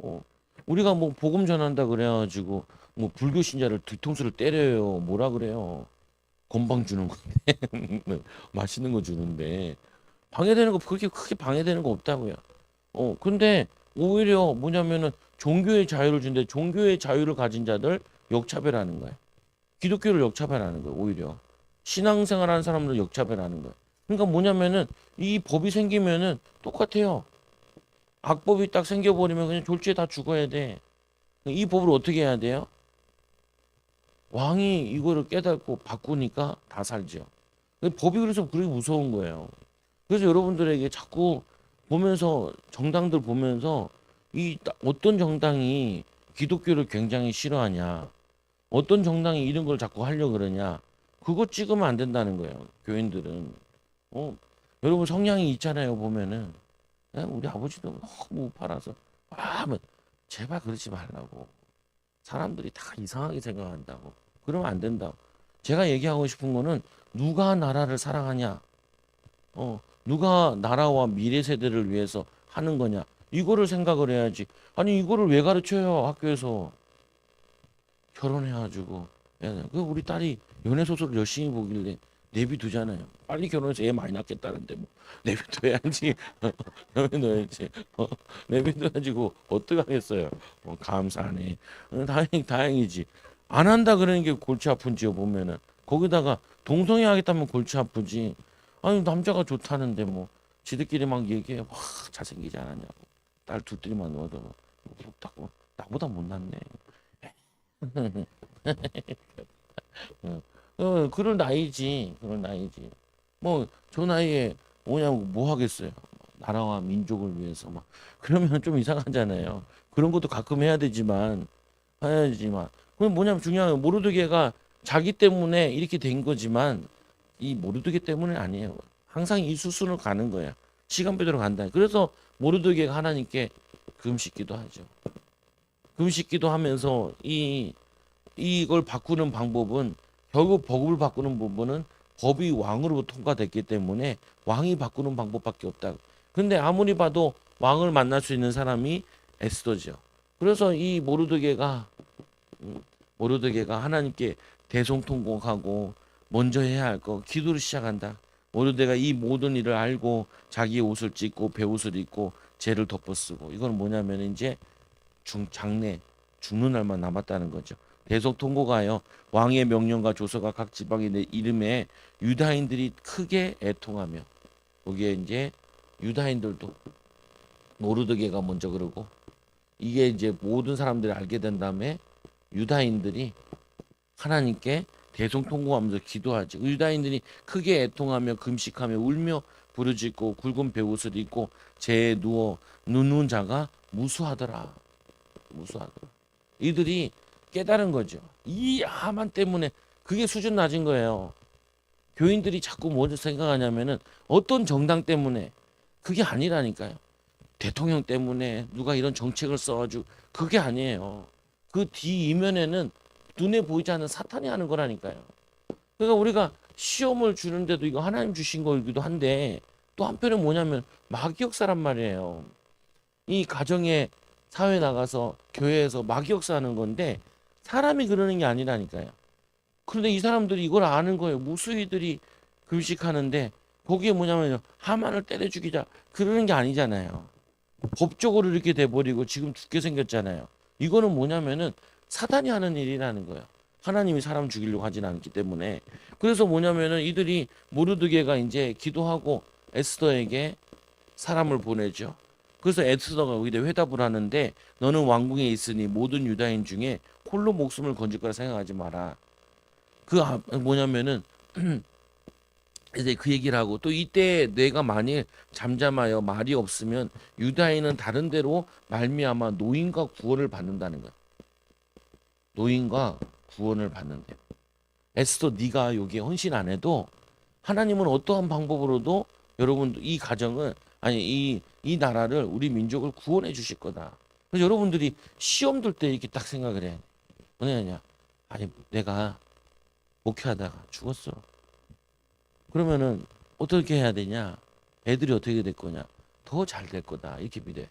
[SPEAKER 1] 어, 우리가 뭐 복음 전한다 그래가지고 뭐 불교 신자를 뒤통수를 때려요. 뭐라 그래요. 건방 주는 건데 맛있는 거 주는데 방해되는 거 그렇게 크게 방해되는 거 없다고요. 근데 오히려 뭐냐면은 종교의 자유를 준대 종교의 자유를 가진 자들 역차별하는 거야. 기독교를 역차별하는 거야. 오히려 신앙생활하는 사람들 역차별하는 거야. 그러니까 뭐냐면은 이 법이 생기면은 똑같아요. 악법이 딱 생겨버리면 그냥 졸지에 다 죽어야 돼. 이 법을 어떻게 해야 돼요? 왕이 이거를 깨닫고 바꾸니까 다 살죠. 법이 그래서 그렇게 무서운 거예요. 그래서 여러분들에게 자꾸 보면서 정당들 보면서 어떤 정당이 기독교를 굉장히 싫어하냐, 어떤 정당이 이런 걸 자꾸 하려고 그러냐, 그거 찍으면 안 된다는 거예요. 교인들은. 여러분 성향이 있잖아요. 보면은 우리 아버지도 너무 우파라서 뭐 제발 그러지 말라고. 사람들이 다 이상하게 생각한다고. 그러면 안 된다고. 제가 얘기하고 싶은 거는 누가 나라를 사랑하냐, 누가 나라와 미래 세대를 위해서 하는 거냐, 이거를 생각을 해야지. 아니 이거를 왜 가르쳐요 학교에서. 결혼해가지고 우리 딸이 연애 소설을 열심히 보길래 내비두잖아요. 빨리 결혼해서 애 많이 낳겠다는데 뭐 내비둬야지. 내비둬야지. 내비둬가지고 어떡하겠어요. 감사하네. 다행이지. 안 한다 그러는 게 골치 아픈지요. 보면은 거기다가 동성애 하겠다면 골치 아프지. 아니 남자가 좋다는데 뭐 지들끼리 막 얘기해. 와 잘생기지 않았냐고. 딸 둘째만 넣어도 나보다 못났네. 그럴 나이지. 그럴 나이지. 뭐 저 나이에 뭐냐고 뭐 하겠어요. 나라와 민족을 위해서 막 그러면 좀 이상하잖아요. 그런 것도 가끔 해야 되지만 해야지만. 그건 뭐냐면 중요한 건 모르드게가 자기 때문에 이렇게 된 거지만 이 모르드게 때문은 아니에요. 항상 이 수순을 가는 거야. 시간표대로 간다. 그래서 모르드게가 하나님께 금식기도 하죠. 금식기도 하면서 이걸 바꾸는 방법은 결국 법을 바꾸는 부분은 법이 왕으로부터 통과됐기 때문에 왕이 바꾸는 방법밖에 없다. 근데 아무리 봐도 왕을 만날 수 있는 사람이 에스더죠. 그래서 이 모르드게가 하나님께 대성통곡하고 먼저 해야 할 거 기도를 시작한다. 모르드게가 이 모든 일을 알고 자기 옷을 찢고 베옷을 입고 죄를 덮어쓰고 이건 뭐냐면 이제 장래 죽는 날만 남았다는 거죠. 대속통고가요. 왕의 명령과 조서가 각 지방의 이름에 유다인들이 크게 애통하며 거기에 이제 유다인들도 모르드게가 먼저 그러고 이게 이제 모든 사람들이 알게 된 다음에 유다인들이 하나님께 대성통곡하면서 기도하지. 유다인들이 크게 애통하며 금식하며 울며 부르짖고 굵은 베옷을 입고 재에 누워 누는 자가 무수하더라. 이들이 깨달은 거죠. 이 하만 때문에 그게 수준 낮은 거예요. 교인들이 자꾸 뭐 생각하냐면은 어떤 정당 때문에 그게 아니라니까요. 대통령 때문에 누가 이런 정책을 써가지고 그게 아니에요. 그 뒤 이면에는 눈에 보이지 않는 사탄이 하는 거라니까요. 그러니까 우리가 시험을 주는데도 이거 하나님 주신 거이기도 한데 또 한편은 뭐냐면 마귀 역사란 말이에요. 이 가정에 사회 나가서 교회에서 마귀 역사하는 건데 사람이 그러는 게 아니라니까요. 그런데 이 사람들이 이걸 아는 거예요. 무수히들이 금식하는데 거기에 뭐냐면 하만을 때려 죽이자 그러는 게 아니잖아요. 법적으로 이렇게 돼버리고 지금 죽게 생겼잖아요. 이거는 뭐냐면은 사단이 하는 일이라는 거예요. 하나님이 사람 죽이려고 하진 않기 때문에. 그래서 뭐냐면은 이들이 모르드게가 이제 기도하고 에스더에게 사람을 보내죠. 그래서 에스더가 여기다 회답을 하는데 너는 왕궁에 있으니 모든 유다인 중에 홀로 목숨을 건질 거라 생각하지 마라. 뭐냐면은 이제 그 얘기를 하고 또 이때 내가 만일 잠잠하여 말이 없으면 유다인은 다른 데로 말미암아 노인과 구원을 받는다는 거야. 노인과 구원을 받는데 에스더 네가 여기에 헌신 안 해도 하나님은 어떠한 방법으로도 여러분 이 가정을 아니 이 나라를 우리 민족을 구원해 주실 거다. 그래서 여러분들이 시험 들 때 이렇게 딱 생각을 해. 뭐냐냐? 아니 내가 목회하다가 죽었어. 그러면은 어떻게 해야 되냐? 애들이 어떻게 될 거냐? 더 잘 될 거다. 이렇게 믿어요.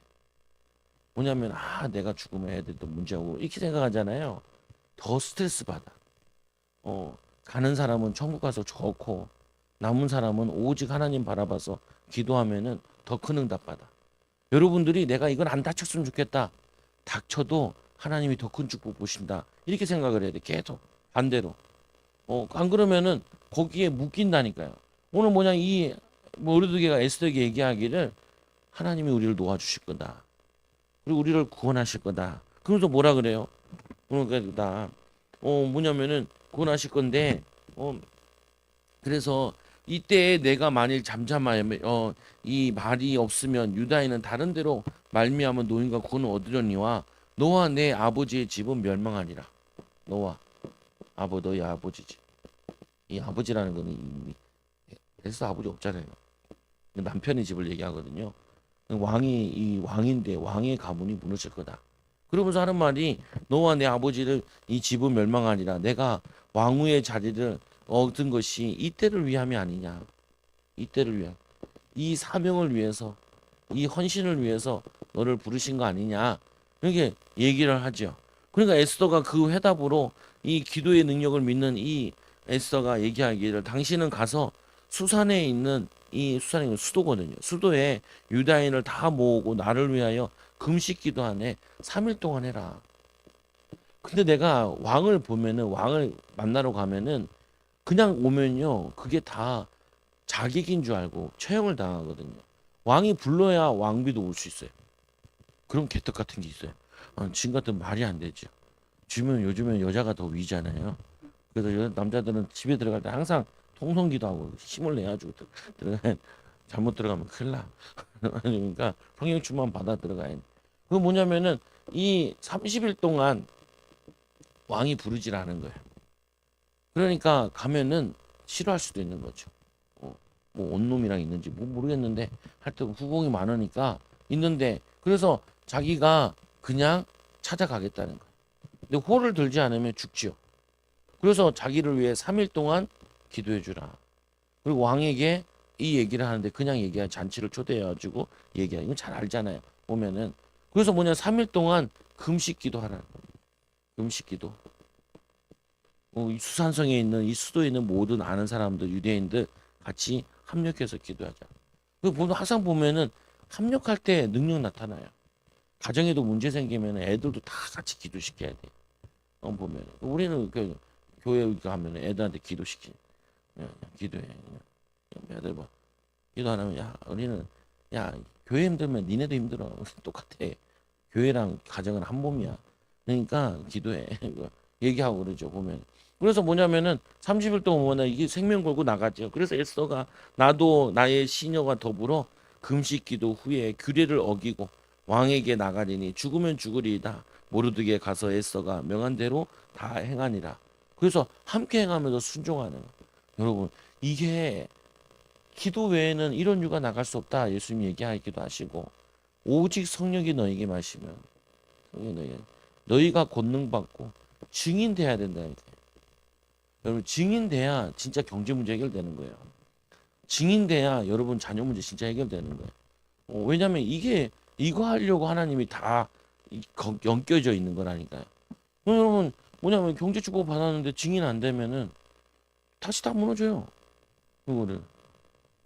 [SPEAKER 1] 뭐냐면 내가 죽으면 애들도 문제고 이렇게 생각하잖아요. 더 스트레스 받아. 가는 사람은 천국 가서 좋고 남은 사람은 오직 하나님 바라봐서 기도하면은 더 큰 응답 받아. 여러분들이 내가 이건 안 다쳤으면 좋겠다. 닥쳐도 하나님이 더 큰 축복 보신다. 이렇게 생각을 해야 돼. 계속 반대로. 안 그러면은 거기에 묶인다니까요. 오늘 뭐냐 이 모르드게가 에스더에게 얘기하기를 하나님이 우리를 도와주실 거다. 그리고 우리를 구원하실 거다. 그러면서 뭐라 그래요? 그러니까 뭐냐면은 구원하실 건데 그래서 이때 내가 만일 잠잠하면 이 말이 없으면 유다인은 다른 데로 말미암은 노인과 구원을 얻으려니와 너와 내 아버지의 집은 멸망하리라. 너와 너희 아버지 집. 이 아버지라는 거는 그래서 아버지 없잖아요. 남편의 집을 얘기하거든요. 왕이 왕인데 왕의 가문이 무너질 거다. 그러면서 하는 말이 너와 내 아버지를 이 집은 멸망하니라. 내가 왕후의 자리를 얻은 것이 이때를 위함이 아니냐. 이때를 위함. 이 사명을 위해서 이 헌신을 위해서 너를 부르신 거 아니냐. 이렇게 얘기를 하죠. 그러니까 에스더가 그 회답으로 이 기도의 능력을 믿는 이 에스더가 얘기하기를 당신은 가서 수산에 있는 이 수산이 수도거든요. 수도에 유다인을 다 모으고 나를 위하여 금식 기도하네 3일 동안 해라. 근데 내가 왕을 보면은 왕을 만나러 가면은 그냥 오면요 그게 다 자객인 줄 알고 처형을 당하거든요. 왕이 불러야 왕비도 올 수 있어요. 그런 개떡 같은 게 있어요. 지금 같은 말이 안 되죠. 요즘은 여자가 더 위잖아요. 그래서 남자들은 집에 들어갈 때 항상 통성기도하고 힘을 내가지고 들어가 잘못 들어가면 큰일 나. 그러니까 성령충만 받아 들어가야 돼. 그 뭐냐면은 이 30일 동안 왕이 부르질 않은 거예요. 그러니까 가면은 싫어할 수도 있는 거죠. 뭐 온놈이랑 있는지 뭐 모르겠는데 하여튼 후궁이 많으니까 있는데 그래서 자기가 그냥 찾아가겠다는 거예요. 근데 호를 들지 않으면 죽지요. 그래서 자기를 위해 3일 동안 기도해 주라. 그리고 왕에게 이 얘기를 하는데 그냥 얘기해 잔치를 초대해가지고 얘기해. 이건 잘 알잖아요. 보면은 그래서 뭐냐 3일 동안 금식 기도하라는 거예요. 금식 기도. 이 수산성에 있는 이 수도에 있는 모든 아는 사람들 유대인들 같이 합력해서 기도하자. 그 보면 항상 보면은 합력할 때 능력 나타나요. 가정에도 문제 생기면 애들도 다 같이 기도시켜야 돼. 보면 우리는 그 교회 가면 애들한테 기도시키. 기도해. 애들 봐. 기도 안 하면 야 우리는 야 교회 힘들면 니네도 힘들어. 똑같아. 교회랑 가정은 한 몸이야. 그러니까 기도해. 얘기하고 그러죠 보면. 그래서 뭐냐면은 30일 동안 뭐냐 이게 생명 걸고 나가죠. 그래서 에스더가 나도 나의 시녀가 더불어 금식 기도 후에 규례를 어기고 왕에게 나가리니 죽으면 죽으리이다. 모르드게 가서 에스더가 명한 대로 다 행하니라. 그래서 함께 행하면서 순종하는 거예요. 여러분 이게 기도 외에는 이런 유가 나갈 수 없다. 예수님 얘기하기도 하시고 오직 성령이 너에게 마시면 너희가 권능 받고 증인 돼야 된다니까. 여러분 증인 돼야 진짜 경제 문제 해결되는 거예요. 증인 돼야 여러분 자녀 문제 진짜 해결되는 거예요. 왜냐면 이거 하려고 하나님이 다 엮여져 있는 거라니까요. 여러분 뭐냐면 경제 축복 받았는데 증인 안 되면은 다시 다 무너져요. 그거를.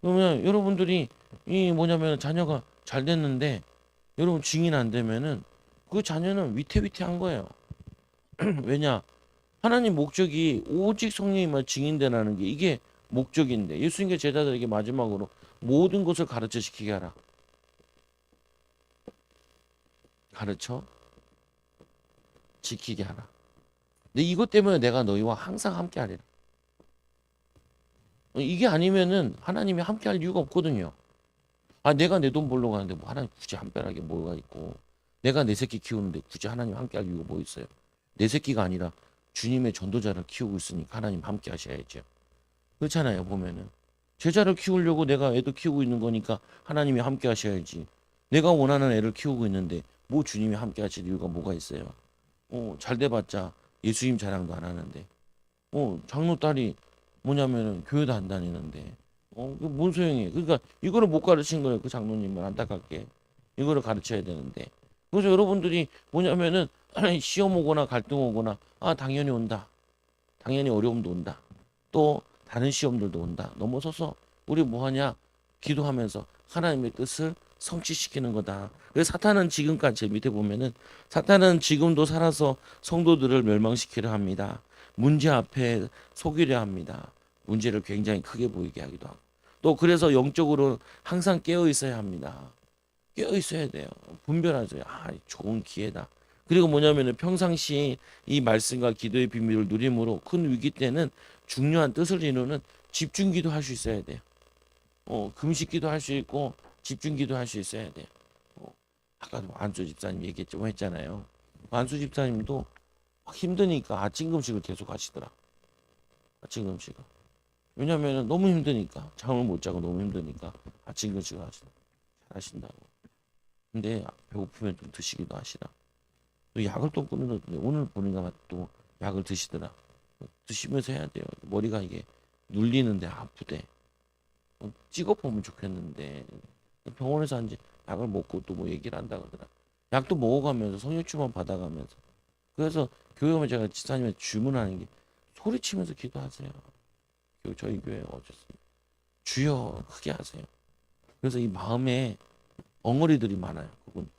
[SPEAKER 1] 그러면 여러분들이 이 뭐냐면 자녀가 잘 됐는데 여러분 증인 안 되면은 그 자녀는 위태위태한 거예요. 왜냐? 하나님 목적이 오직 성령님만 증인되라는 게 이게 목적인데 예수님께 제자들에게 마지막으로 모든 것을 가르쳐 시키게 하라. 가르쳐 지키게 하라. 근데 이것 때문에 내가 너희와 항상 함께 하리라. 이게 아니면은 하나님이 함께 할 이유가 없거든요. 아, 내가 내 돈 벌러 가는데 뭐 하나님 굳이 한편하게 뭐가 있고 내가 내 새끼 키우는데 굳이 하나님 함께 할 이유가 뭐 있어요? 내 새끼가 아니라 주님의 전도자를 키우고 있으니까 하나님 함께 하셔야죠. 그렇잖아요. 보면은 제자를 키우려고 내가 애도 키우고 있는 거니까 하나님이 함께 하셔야지. 내가 원하는 애를 키우고 있는데 뭐 주님이 함께 하실 이유가 뭐가 있어요? 잘 돼봤자 예수님 자랑도 안 하는데 장로 딸이 뭐냐면은 교회도 안 다니는데 그뭔 소용이에요. 그러니까 이거를 못 가르친 거예요. 그 장로님은 안타깝게 이거를 가르쳐야 되는데 그래서 여러분들이 뭐냐면은 시험 오거나 갈등 오거나 당연히 온다. 당연히 어려움도 온다. 또 다른 시험들도 온다. 넘어서서 우리 뭐하냐? 기도하면서 하나님의 뜻을 성취시키는 거다. 그래서 사탄은 지금까지 제 밑에 보면은 사탄은 지금도 살아서 성도들을 멸망시키려 합니다. 문제 앞에 속이려 합니다. 문제를 굉장히 크게 보이게 하기도 하고. 또 그래서 영적으로 항상 깨어 있어야 합니다. 깨어 있어야 돼요. 분별하죠. 좋은 기회다. 그리고 뭐냐면은 평상시 이 말씀과 기도의 비밀을 누림으로 큰 위기 때는 중요한 뜻을 이루는 집중기도 할 수 있어야 돼요. 금식기도 할 수 있고 집중기도 할 수 있어야 돼요. 아까도 안수 집사님 얘기 좀 했잖아요. 안수 집사님도 힘드니까 아침 금식을 계속 하시더라. 아침 금식을. 왜냐면은 너무 힘드니까 잠을 못 자고 너무 힘드니까 아침 금식을 하신다고. 근데 배고프면 좀 드시기도 하시라. 또 약을 또 끊었는데 오늘 보니까 또 약을 드시더라. 드시면서 해야 돼요. 머리가 이게 눌리는데 아프대. 찍어보면 좋겠는데 병원에서 이제 약을 먹고 또 뭐 얘기를 한다 그러더라. 약도 먹어가면서 성령주만 받아가면서. 그래서 교회 오면 제가 지사님한테 주문하는 게 소리치면서 기도하세요. 저희 교회 어쨌습니까? 주여 크게 하세요. 그래서 이 마음에 엉어리들이 많아요. 그분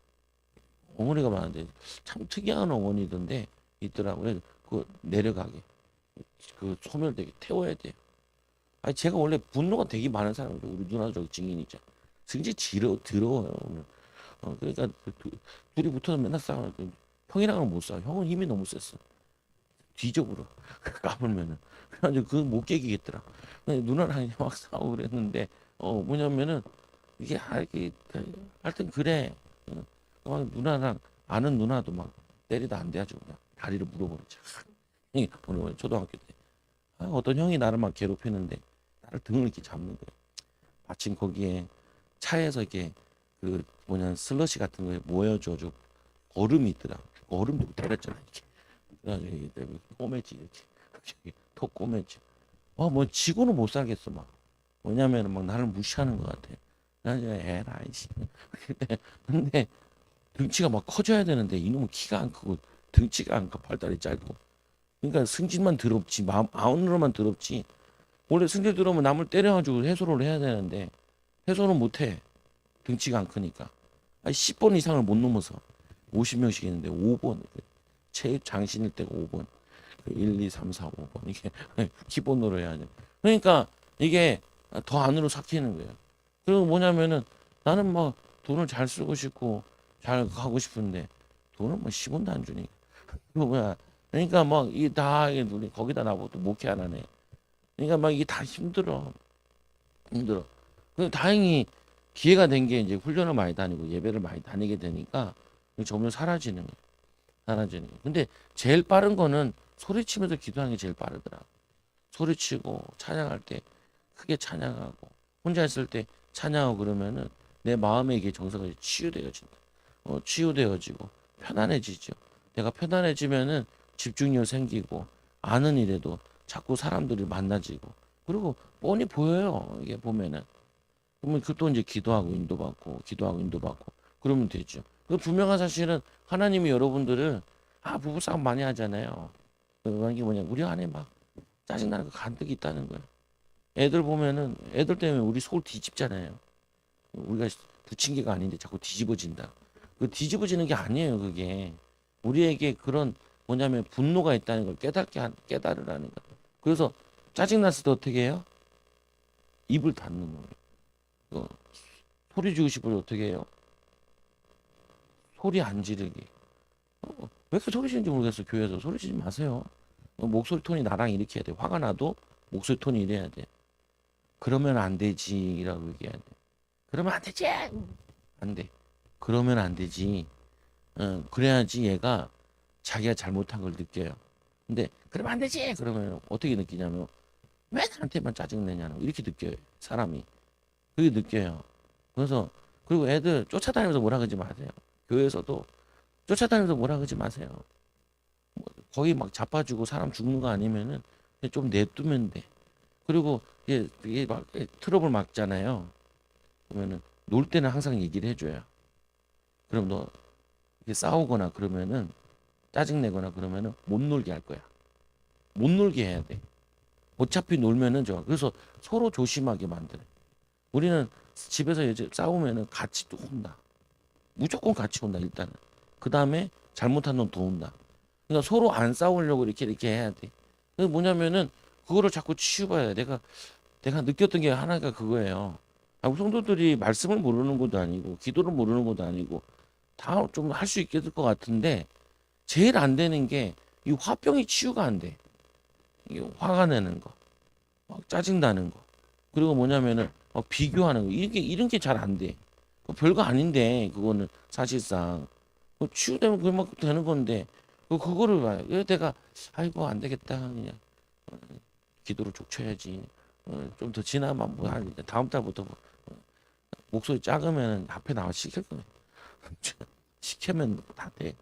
[SPEAKER 1] 엉어리가 많은데 참 특이한 엉어리던데 있더라고요. 그 내려가게 그 소멸되게 태워야 돼요. 아니 제가 원래 분노가 되게 많은 사람이에요. 우리 누나 저기 증인이죠. 승질 더러워요. 오늘. 그러니까 둘이 붙어서 맨날 싸워요. 형이랑은 못 싸워. 형은 힘이 너무 셌어. 뒤적으로 까불면은 그래가지고 그 못 깨기겠더라. 누나랑 막 싸우고 그랬는데 뭐냐면은 이게 하여튼 그래. 누나랑 아는 누나도 막 때리다 안 돼가지고 그냥 다리를 물어버리죠. 오늘 초등학교 때 어떤 형이 나를 막 괴롭히는데 나를 등을 이렇게 잡는 거예요. 마침 거기에 차에서 이렇게 그 슬러시 같은 거에 모여줘가지고 얼음이 있더라. 얼음도 때렸잖아 이렇게. 그래가지고 이게 꼬매지 이렇게 톡 꼬매지. 뭐 지고는 못 살겠어 막. 왜냐면은 막 나를 무시하는 것 같아. 나는 에라이씨. 근데 등치가 막 커져야 되는데 이놈은 키가 안 크고 등치가 안 커. 발다리 짧고. 그러니까 승질만 더럽지 마음 아우느로만 더럽지. 원래 승질 들어오면 남을 때려가지고 해소를 해야 되는데 해소는 못해. 등치가 안 크니까. 10번 이상을 못 넘어서 50명씩 있는데 5번 제일 장신일 때가 5번 1, 2, 3, 4, 5번 이게 기본으로 해야 돼. 그러니까 이게 더 안으로 삭히는 거예요. 그리고 뭐냐면은 나는 뭐 돈을 잘 쓰고 싶고 잘 가고 싶은데 돈은 뭐 10원도 안 주니까. 그거 뭐야. 그러니까 막 이게 다 우리 거기다 나보고 목회 안 하네. 그러니까 막 이게 다 힘들어. 그리고 다행히 기회가 된 게 이제 훈련을 많이 다니고 예배를 많이 다니게 되니까 점점 사라지는 거예요. 사라지는 거예요. 근데 제일 빠른 거는 소리치면서 기도하는 게 제일 빠르더라. 소리치고 찬양할 때 크게 찬양하고 혼자 있을 때 찬양하고 그러면은 내 마음의 이게 정서가 치유되어진다. 치유되어지고 편안해지죠. 내가 편안해지면은 집중력 생기고 아는 일에도 자꾸 사람들이 만나지고 그리고 뻔히 보여요. 이게 보면은 그러면 그또 이제 기도하고 인도받고 기도하고 인도받고 그러면 되죠. 그 분명한 사실은 하나님이 여러분들을 부부싸움 많이 하잖아요. 그게 뭐냐 우리 안에 막 짜증나는 거 간뜩 있다는 거예요. 애들 보면은 애들 때문에 우리 속을 뒤집잖아요. 우리가 부친 게가 아닌데 자꾸 뒤집어진다. 그 뒤집어지는 게 아니에요. 그게 우리에게 그런 뭐냐면 분노가 있다는 걸 깨달으라는 거. 그래서 짜증 났을 때 어떻게 해요? 입을 닫는 거예요. 어, 소리 지르고 싶을 때 어떻게 해요? 소리 안 지르기. 왜 이렇게 소리 지르는지 모르겠어. 교회에서 소리 지르지 마세요. 목소리 톤이 나랑 이렇게 해야 돼. 화가 나도 목소리 톤이 이래야 돼. 그러면 안 되지라고 얘기해야 돼. 그러면 안 되지. 안 돼. 그러면 안 되지. 그래야지 얘가 자기가 잘못한 걸 느껴요. 근데 그러면 안 되지. 그러면 어떻게 느끼냐면 왜 나한테만 짜증내냐는 이렇게 느껴요. 사람이. 그게 느껴요. 그래서 그리고 애들 쫓아다니면서 뭐라 그러지 마세요. 교회에서도 쫓아다니면서 뭐라 그러지 마세요. 거의 막 자빠지고 사람 죽는 거 아니면은 좀 내두면 돼. 그리고 이게 막 트러블 막잖아요. 그러면은 놀 때는 항상 얘기를 해줘요. 그럼 너 이렇게 싸우거나 그러면은 짜증내거나 그러면은 못 놀게 할 거야. 못 놀게 해야 돼. 어차피 놀면은 좋아. 그래서 서로 조심하게 만드는. 우리는 집에서 이제 싸우면은 같이 또 혼나. 무조건 같이 혼나 일단은. 그 다음에 잘못한 놈 더 혼나. 그러니까 서로 안 싸우려고 이렇게 해야 돼. 그 뭐냐면은 그거를 자꾸 치유봐야 돼. 내가 느꼈던 게 하나가 그거예요. 우리 성도들이 말씀을 모르는 것도 아니고 기도를 모르는 것도 아니고 다 좀 할 수 있게 될 것 같은데 제일 안 되는 게 이 화병이 치유가 안 돼. 이게 화가 나는 거, 막 짜증나는 거, 그리고 뭐냐면은 비교하는 거 이런 게 잘 안 돼. 별거 아닌데 그거는 사실상 치유되면 그만 되는 건데 그거를 봐요. 그래서 내가 아이고 안 되겠다 그냥 기도를 족쳐야지. 좀 더 지나면 뭐한 다음 달부터 목소리 작으면 앞에 나와 시킬 거예요. 시키면 다 돼.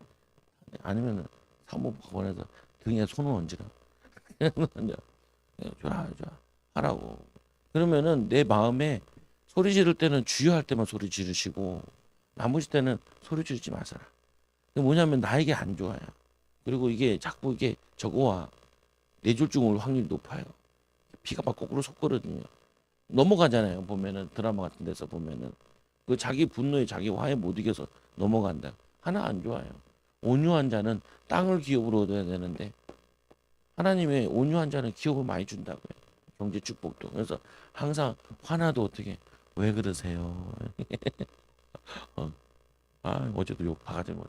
[SPEAKER 1] 아니면 사무법원에서 등에 손을 얹으라. 좋아 하라고. 그러면은 내 마음에 소리 지를 때는 주의할 때만 소리 지르시고 나머지 때는 소리 지르지 마세요. 뭐냐면 나에게 안 좋아요. 그리고 이게 자꾸 이게 저거와 뇌졸중 올 확률이 높아요. 피가 막 거꾸로 솟거든요. 넘어가잖아요. 보면은 드라마 같은 데서 보면은 그 자기 분노에 자기 화에 못 이겨서 넘어간다. 하나 안 좋아요. 온유한 자는 땅을 기업으로 얻어야 되는데 하나님의 온유한 자는 기업을 많이 준다고요. 경제 축복도. 그래서 항상 화나도 어떻게 왜 그러세요? 어. 어제도 욕 바가지 못.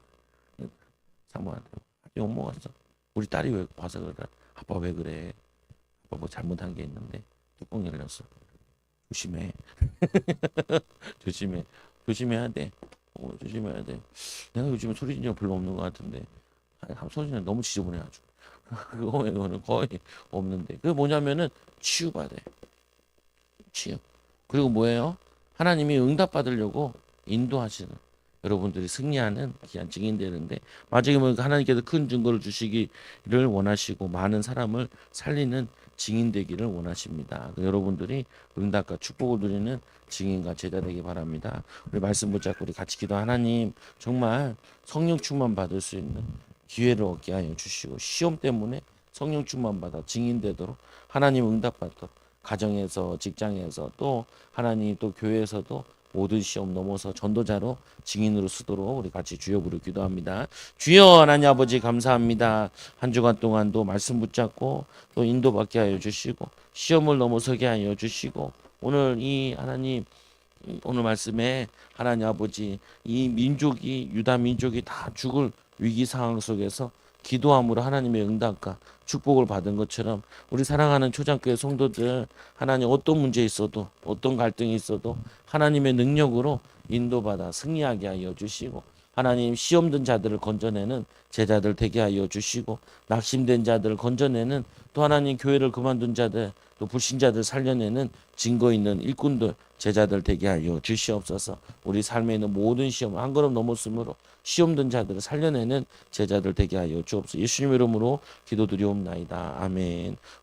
[SPEAKER 1] 사모한테 욕 먹었어. 우리 딸이 왜 봐서 그래? 아빠 왜 그래? 아빠 뭐 잘못한 게 있는데 뚜껑 열렸어. 조심해. 조심해. 조심해야 돼. 조심해야 돼. 내가 요즘에 소리 지르는 거 별로 없는 것 같은데 소리 지르는 너무 지저분해가지고 그거는 거의 없는데 그게 뭐냐면은 치유받아요. 치유. 그리고 뭐예요? 하나님이 응답받으려고 인도하시는 여러분들이 승리하는 귀한 증인 되는데 마지막에 뭐 하나님께서 큰 증거를 주시기를 원하시고 많은 사람을 살리는 증인 되기를 원하십니다. 여러분들이 응답과 축복을 누리는 증인과 제자 되기 바랍니다. 우리 말씀 붙잡고 우리 같이 기도. 하나님 정말 성령 충만 받을 수 있는 기회를 얻게 하여 주시고 시험 때문에 성령 충만 받아 증인 되도록 하나님 응답받도록 가정에서 직장에서 또 하나님 또 교회에서도 모든 시험 넘어서 전도자로 증인으로 쓰도록 우리 같이 주여 부르 기도합니다. 주여 하나님 아버지 감사합니다. 한 주간 동안도 말씀 붙잡고 또 인도받게 하여 주시고 시험을 넘어서게 하여 주시고 오늘 이 하나님 오늘 말씀에 하나님 아버지 이 민족이 유다 민족이 다 죽을 위기 상황 속에서 기도함으로 하나님의 응답과 축복을 받은 것처럼 우리 사랑하는 초장교회 성도들 하나님 어떤 문제 있어도 어떤 갈등이 있어도 하나님의 능력으로 인도받아 승리하게 하여 주시고 하나님 시험든 자들을 건져내는 제자들 되게 하여 주시고 낙심된 자들을 건져내는 또 하나님 교회를 그만둔 자들 또 불신자들 살려내는 증거 있는 일꾼들 제자들 되게 하여 주시옵소서. 우리 삶에 있는 모든 시험 한 걸음 넘었으므로 시험든 자들을 살려내는 제자들 되게 하여 주옵소서. 예수님 이름으로 기도드리옵나이다. 아멘.